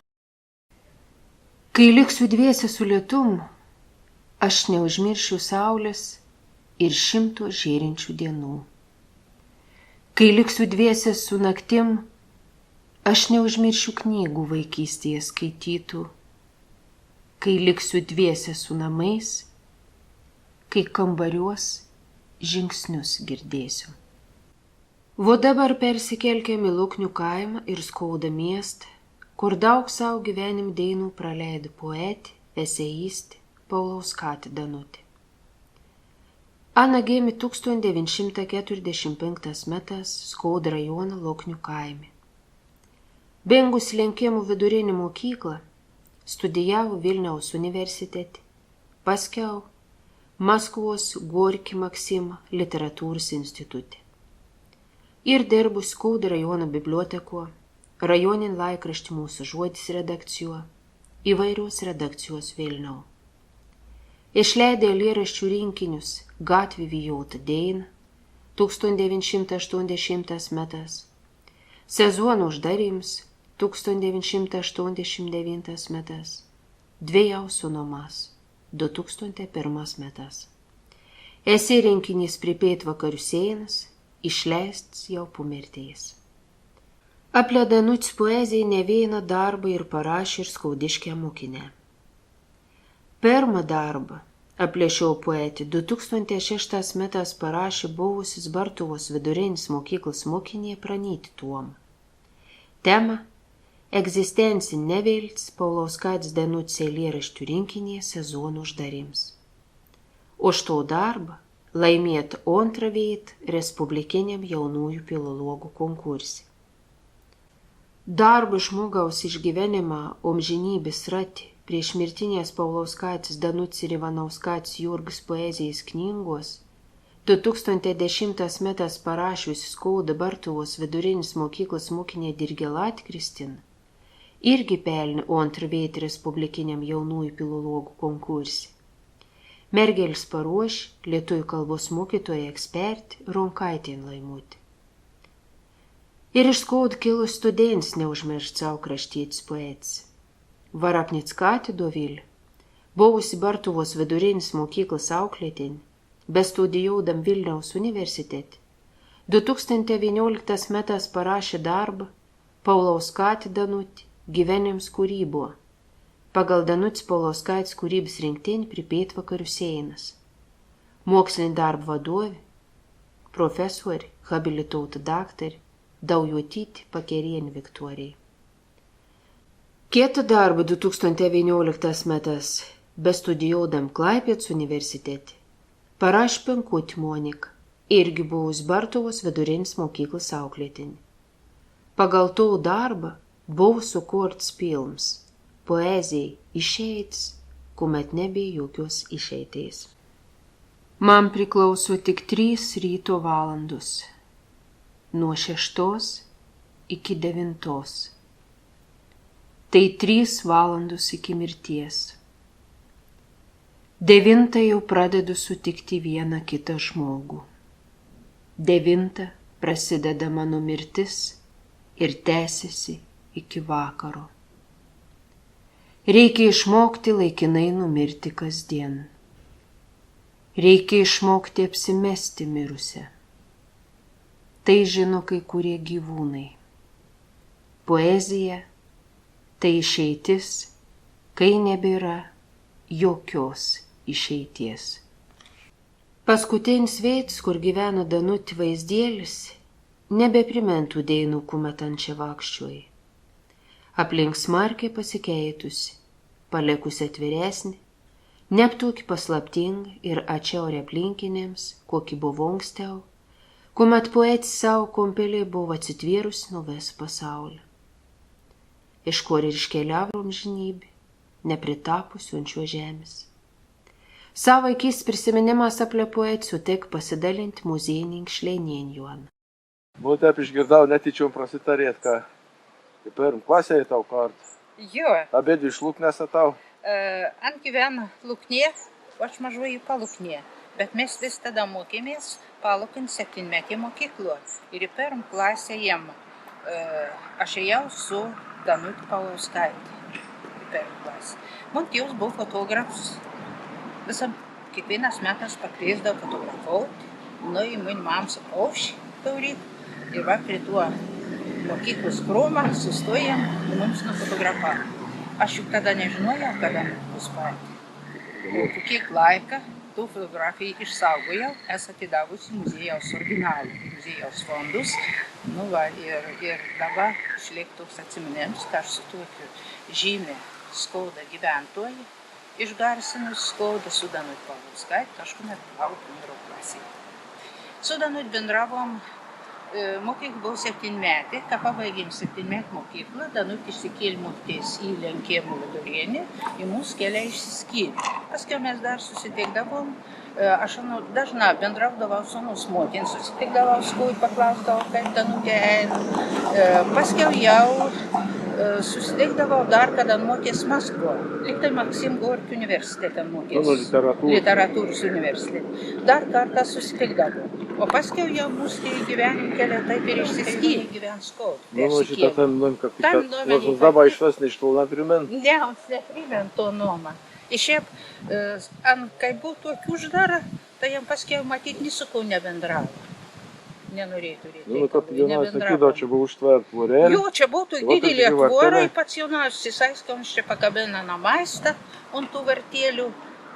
Kai liksiu dviese su lietum, aš neužmiršiu saulės ir 100 žėrinčių dienų. Kai liksiu dviese su naktim, aš neužmiršiu knygų vaikystėje skaitytų. Kai liksiu dviese su namais, kai kambariuos žingsnius girdėsiu. Vo dabar persikelkėm į Luknių kaimą ir Skaudą miestą, kur daug savo gyvenim dainų praleido poetė, eseistė Paulauskaitė Danutė. Ana gimė 1945 metais Skaudo rajono Luknių kaime. Baigus Lenkėnų vidurinę mokyklą, studijavo Vilniaus universitete, paskiau Maskvos Gorki Maksim literatūros institute. ir dirbus Kauno rajono biblioteko, rajonin laikraštį Mūsų žodis redakcijo, įvairios redakcijos Vilniau. Išleidė eilėraščių rinkinius Gatvė vijota Deina 1980 metas, Sezono uždarims 1989 metas, Dvejausių nomas 2001 metas. Esė rinkinys Pripėtvakarių seinas, išleistas jau po mirties. Apie Danuts poeziją ne vieną darbą ir parašė ir Skaudiškė mokinė. Pirmą darbą apie šio poetį 2006 metas parašė buvusis Bartuvos vidurinės mokyklos mokinė Pranyti Tuoma. Tema – egzistencinė neviltis Paulauskaitės Danuts eilėraščių rinkinyje Sezono uždarims. Už to darbą laimėta antrą vietą Respublikiniam jaunųjų filologų konkurse. Darbą žmogaus išgyvenimą amžinybės rati prieš mirtinės Paulauskaitės Danuts ir Ivanauskaitės Jurgis poezijos knygos 2010 metas parašiusi Skauda Bartuvos vidurinės mokyklos mokinė Dirgelat Kristina irgi pelnė antrą vietą Respublikiniam jaunųjų filologų konkurse. Mergelis paruošė lietuvių kalbos mokytoja ekspertė Ronkaitė Laimutė. Ir iš Skaudo kilus studentas neužmiršt savo kraštietis poetis. Varapnickaitė Dovilė, buvusi Bartuvos vidurinės mokyklos auklėtinė, bestudijuodam Vilniaus universitete, 2019 metas parašė darbą Paulauskaitė Danutė gyvenims kūryboje, pagal Danuts Paulauskaitės kūrybos rinktinį Pripėtvakarių seinas. Mokslinį darbą vadovė, profesorė, habilituota daktarė Daujotytė Pakerienė Viktorija. Kitą darbą 2019 metas, bestudijuodam Klaipėdos universitete, parašė Penkutė Monika, irgi buvus Bartuvos vidurinės mokyklos auklėtinė. Pagal to darbą buvo sukurtas filmas Poezijai išeitis, kuomet nebėra jokios išeities. Man priklauso tik 3 ryto valandos, nuo 6 iki 9. Tai 3 valandos iki mirties. 9 jau pradedu sutikti vieną kitą žmogų. 9 prasideda mano mirtis ir tęsiasi iki vakaro. Reikia išmokti laikinai numirti kasdien. Reikia išmokti apsimesti mirusią. Tai žino kai kurie gyvūnai. Poezija – tai išeitis, kai nebėra jokios išeities. Paskutinis vietas, kur gyveno Danutė vaizdėlis, nebeprimentų deinų kumetančią vakščiuoji. Aplink smarkiai pasikeitusi, palikusi atviresnį, neaptokį paslaptingą ir atšiaurę aplinkinėms, kokį buvo ankstiau, kuomet poetis savo kompelė buvo atsitvėrusi nuo viso pasaulio. Iš kur ir iškeliavo amžinybė, nepritapusiu ant šios žemės. Savo akis prisiminimas apie poetį sutik pasidalinti muziejininkų Šleinien Joną. Buvo taip išgirdau, netyčiom prasitarėt, ką pirm klasėje tau kartą. Jo. Abėdvi iš Luknės tau? Ant gyvena Luknė, o aš mažuoju Paluknė. Bet mes vis tada mokėmės Palukin 7-metį mokyklo. Ir į pirm klasę jiem aš ėjau su Danutė Paulauskaitė. Į pirm klasę. Man tėvas buvo fotografas. Kiekvienas metas pakviesdavo fotografauti. Nu, į mano mamsą paušį tauryt. Ir va prie tuo mokyklos krūmą sustojom ir mums nufotografavo. Aš juk tada nežinojau, kada bus poetė. Po kiek laiką tų fotografijų išsaugojau, esu atidavusi muziejaus originalų, muziejaus fondus. Nu va, ir dabar išliktus atsiminimus, kad aš su tokiu žymė Skauda gyventojai išgarsinus Skaudą su Danutė Paulauskaitė, aš bendravau pirmo klasėje. Su Danutė bendravom. Mokykla buvo 7-metė, kai pabaigėm 7-metį mokyklą, Danutė išsikėlė mokytis į Lenkėmų vidurienį, į mūsų kelią išsiskyrė. Paskiau mes dar susitikdavom Aš dažnai bendraudavau su mūsų motin, susitikdavau skui, paklausdavau, kaip Danutė eina. Paskiau jau susitikdavau dar, kada mokės Maskvoje. Liktai Maksim Gorkio universitete mokės. Literatūros universitete. Dar kartą susitikdavau. O paskiau jau mūsų gyvenim kelią taip ir išsiskyrė gyvenskau. Ну, что там номер как-то. Вот сдавай швас не что, например. Ne, mums neprimena to nuomą. Ir šiaip, kai buvo tokių uždara, tai jam paskiau matyti nisukau nebendravo. Nenorėjo turėti. Ну, как я sakydavo, čia buvo užtverta vorelė. Jo, čia būtų didelė tvora, pats jaunas įsaiskam čia pakabina na maistą ant tų vartėlių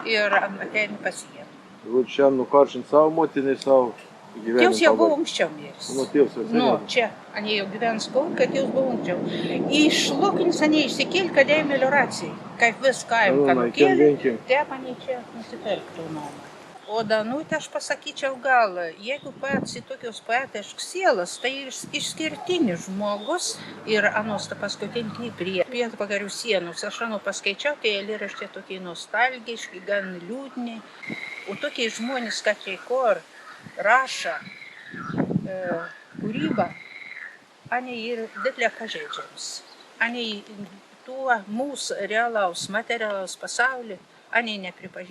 ir ateini pasiėmė. Вот čia nukaršint savo motinai, savo gyvenimą. Tėvs jau buvo anksčiau miręs. Nu, tėvs jau Nu, čia, anie jau gyvenskau, kad tėvs buvo anksčiau. Iš Lokinis anie išsikėlė, kad ėjo melioracijai. Kaip vis kaim, kad nukėlė, taip anie čia nusipirktų nuomą. O Danutė, aš pasakyčiau gal, jeigu pats į tokios poetiškos sielas, tai išskirtinis žmogus ir anos ta paskutinį prie pietvakarių sienos. Aš paskaičiau, tai eilėraščiai tokie nostalgiški, gan liūdni. O tokie žmonės, kad Čeikor rašo kūrybą, anie ir didelė pažeidžiams. Anie tuo mūsų realaus, materialaus pasaulį, anie nepripažįsta.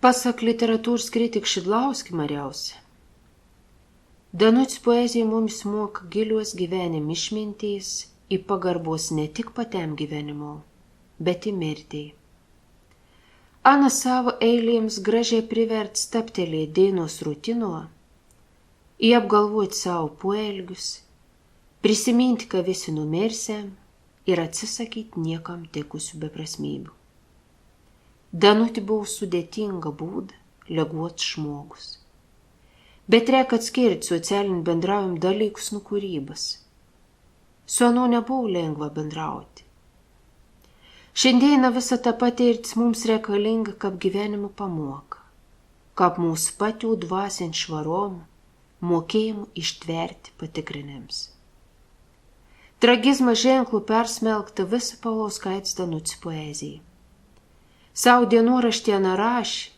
Pasak literatūros kritik Šidlauski Mariausia, Danutis poezija mums moka gilios gyvenimo išmintys į pagarbos ne tik patem gyvenimo, bet į mirtį. Ana savo eilėms gražiai privert staptelėti dainos rutino, į apgalvoti savo poelgius, prisiminti, kad visi numirsim ir atsisakyti niekam tikusių beprasmybių. Danutė buvo sudėtinga būda, leguots žmogus. Bet reikia atskirti socialinį bendravimą dalykus nuo kūrybos. Su anu nebuvo lengva bendrauti. Šiandieną visa ta patirtis mums reikalinga kaip gyvenimo pamoka, kaip mūsų pačių dvasint švarom, mokėjimu ištverti patikrinėms. Tragizmo ženklų persmelkta visa Paulauskaitės Danutės poezija. Savo dienoraštėje narašė,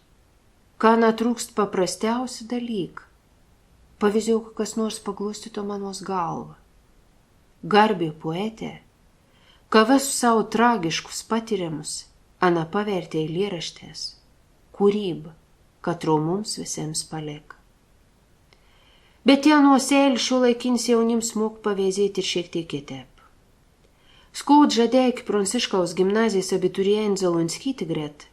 ką netrūkst paprastiausių dalykų. Pavyzdžiui, kas nors paglustytų manos galvą. Garbė poetė, ką visus savo tragiškus patiriamus, ana pavertė eilėraštės, kūrybą, katro mums visiems palieka. Bet tie nuosėlį šiuolaikinis jaunims mok paveizėti ir šiek tiek kitaip. Skaud žadėjo iki Pranciškaus gimnazijos abituriejant Zalonskytį gret,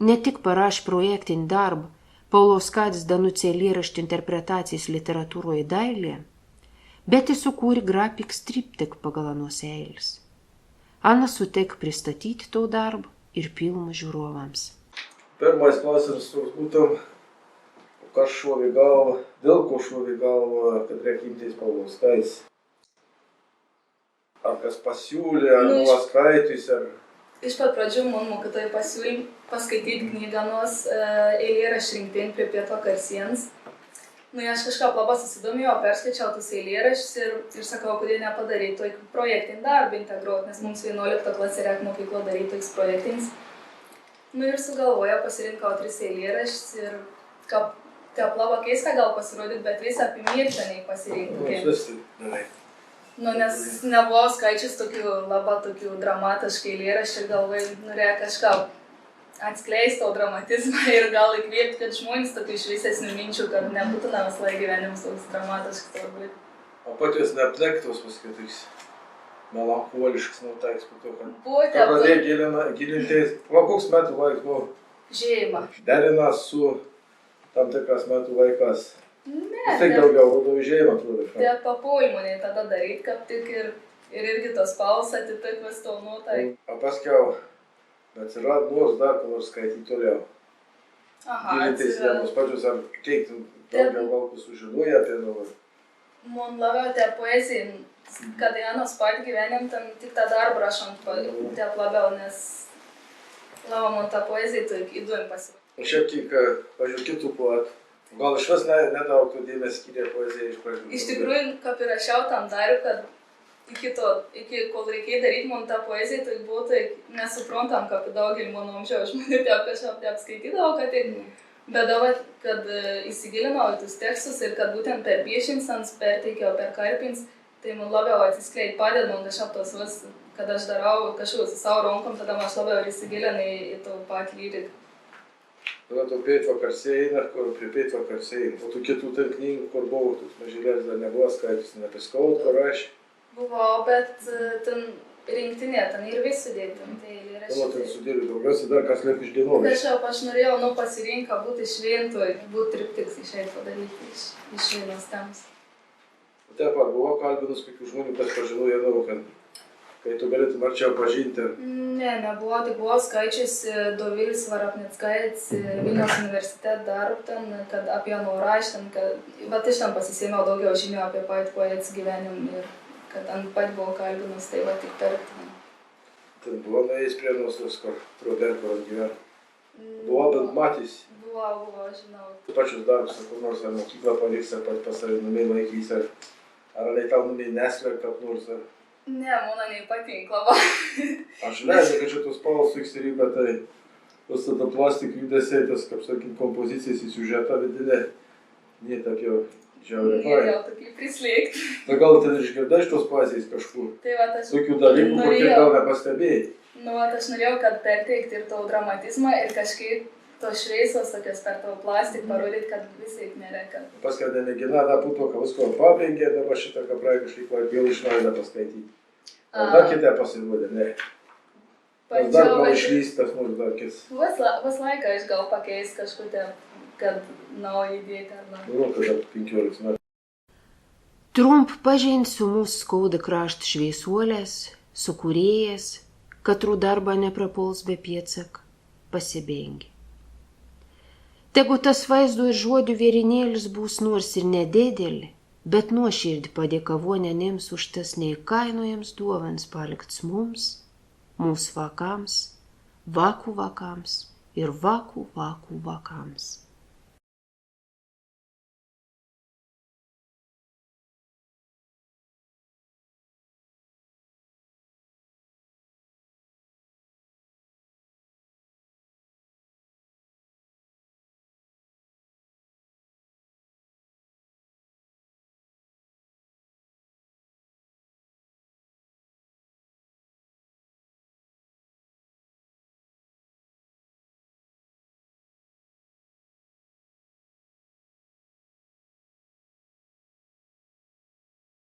ne tik parašė projektinį darbą Paulauskaitės Danutės eilėraščių interpretacijas literatūroje dailėje, bet jis sukūrė grafik striptik pagal anos eiles. Ana suteik pristatyti to darbą ir pilną žiūrovams. Pirmas klausimas būtų, kas šovė galvą, dėl ko šovė galvą, kad reikia imtis Paulauskaitės. Ar kas pasiūlė, ar buvo skaičius, ar... Iš pat pradžių man mokytojai pasiūlė paskaityti knygą nos eilėraščių rinktinį prie Pietvakarių sienos. Aš kažkaip labai susidomėjau, perskaičiau tus eilėraščius ir sakau, kodėl nepadaryti tokį projektinį darbą integruoti, nes mums 11 klasė reikia mokyklo daryti toks projektinis. Ir sugalvojo, pasirinkau 3 eilėraščius ir kaip taip labai keista gal pasirodyti, bet visą apie mirtą nei pasirinkti. Nes nebuvo skaičius tokių labai tokių dramatiškai eilėraščių ir galvoju, norėjo kažką atskleisti to dramatizmą ir gal įkvėpti, kad žmonės tokių šviesesnių minčių, kad nebūtų visą laiką gyvenimas toks dramatiškas labai. O paties neaptektos paskui toks melancholiškas nutaiks po to, kad... Būtent. Ką pradėjo gilintis, koks metų laikas buvo? Žiemą. Derinas su tam tikras metų laikas. Ne, tai daugiau būdavo žiemą, atrodo. Tai papuolimo tada daryti, kaip tik ir irgi tos spalvos atitik vis to nuotaik. O paskiau atsirado nors dar ko nors skaityti toliau. Aha, gilintis vienus pačius, ar kiek daugiau gal sužinoja apie nuolat. Man labiau tie poezija, kad Janos pat gyvenim, ten tik tą darbą rašant taip labiau, nes labiau man tą poeziją tik įdomi pasirodė. O šiaip kiek, pažiūrėjau, kitų poetų. Gal iš vis nedaug to dėmesio skyrė poezijai iš pradžių? Iš tikrųjų, kaip ir rašiau tam dariu, kad iki kol reikėjo daryti man tą poeziją, tai buvo tai nesuprantam, kaip daugelį mano amžiaus žmonių taip kažkaip taip skaitydavo, kad tik Bet dabar, kad įsigilinau į tus tekstus ir kad būtent per piešinsans perteikiau per karpins, tai man labiau atsiskleid padeda man kažkaip tos vis, kad aš darau kažkaip su savo rankom, tada aš labiau ir įsigilinu į to patį lyriką. Na, to pietvakars eina, kur prie pietvakars eina. O tų kitų ten knygų, kur buvo, tos mažylės dar nebuvo skaičius, nepiskaut, kur rašė. Buvo, bet ten rinktinė, ten ir vis sudėtum, tai eilėraščiai. Nu, ten sudėliu daugiausiai dar kas liep iš dienomis. Kažkaip aš norėjau, pasirinką būti šventoj, būti triptiks išeit padaryti iš vienos temos. Taip pat buvo kalbinus kokių žmonių, kas pažinojo, kad kai tu galėtum arčiau pažinti. Ne, nebuvo, tik buvo skaičiusi Dovilis Varapnickaits Vilniaus universitet darb ten, kad apie Noraš, ten, bet iš ten pasisėmiau daugiau žinių apie patį poetės gyvenimą ir kad ant pat buvo kalbinus, tai va tik per ten. Ten buvo nuėjęs prie nuostos, kur Troden, kur atgyveno. Buvo bent matys. Buvo, žinau. Pačius darbus, kur nors ar mokyklą paliks, ar pat pas save numiai laikys, ar tau numiai neslėg, kaip nors, ar... Ne, mano nepatinka labai. Aš leidžiu, kad šitus spalvos fiksirį, bet tai tos tada plastik judesiai, tas, kaip sakyt, kompozicijas į siužetą vidinę, nie tak jau žiauriai. Nie, jau tokį prislėgti. Tai gal ten išgirdai iš tos poezijos kažkur? Tai va, aš tokių dalykų, kur tai gal nepastebėjai. Nu, va, aš norėjau, kad perteikti ir to dramatizmą ir kažkaip tos šveisos tokios per to plastik parodyti, kad visai nereka. Paskui nemėgina, da putoką visko pabrengė, dabar šitą kaprai kažkaip vėl iš naujo paskaityti. Ar dar kitą pasirodė, ne? Ar dar gal išlys, tas nors dar kits. Vis laiką aš gal pakeis kažkutę, kad naują įdėti ar ne. Nu, kada 15 metų. Trump pažinsiu mūsų skauda kraštų šviesuolės, sukūrėjas, katrų darbą neprapuls be pėdsak, pasibengi. Tegu tas vaizdo ir žodžių vėrinėlis bus nors ir nedėdėlį, bet nuoširdį padėkavonėms už tas neįkainojams duovans palikts mums, mūsų vakams, vakų vakams ir vakų vakams.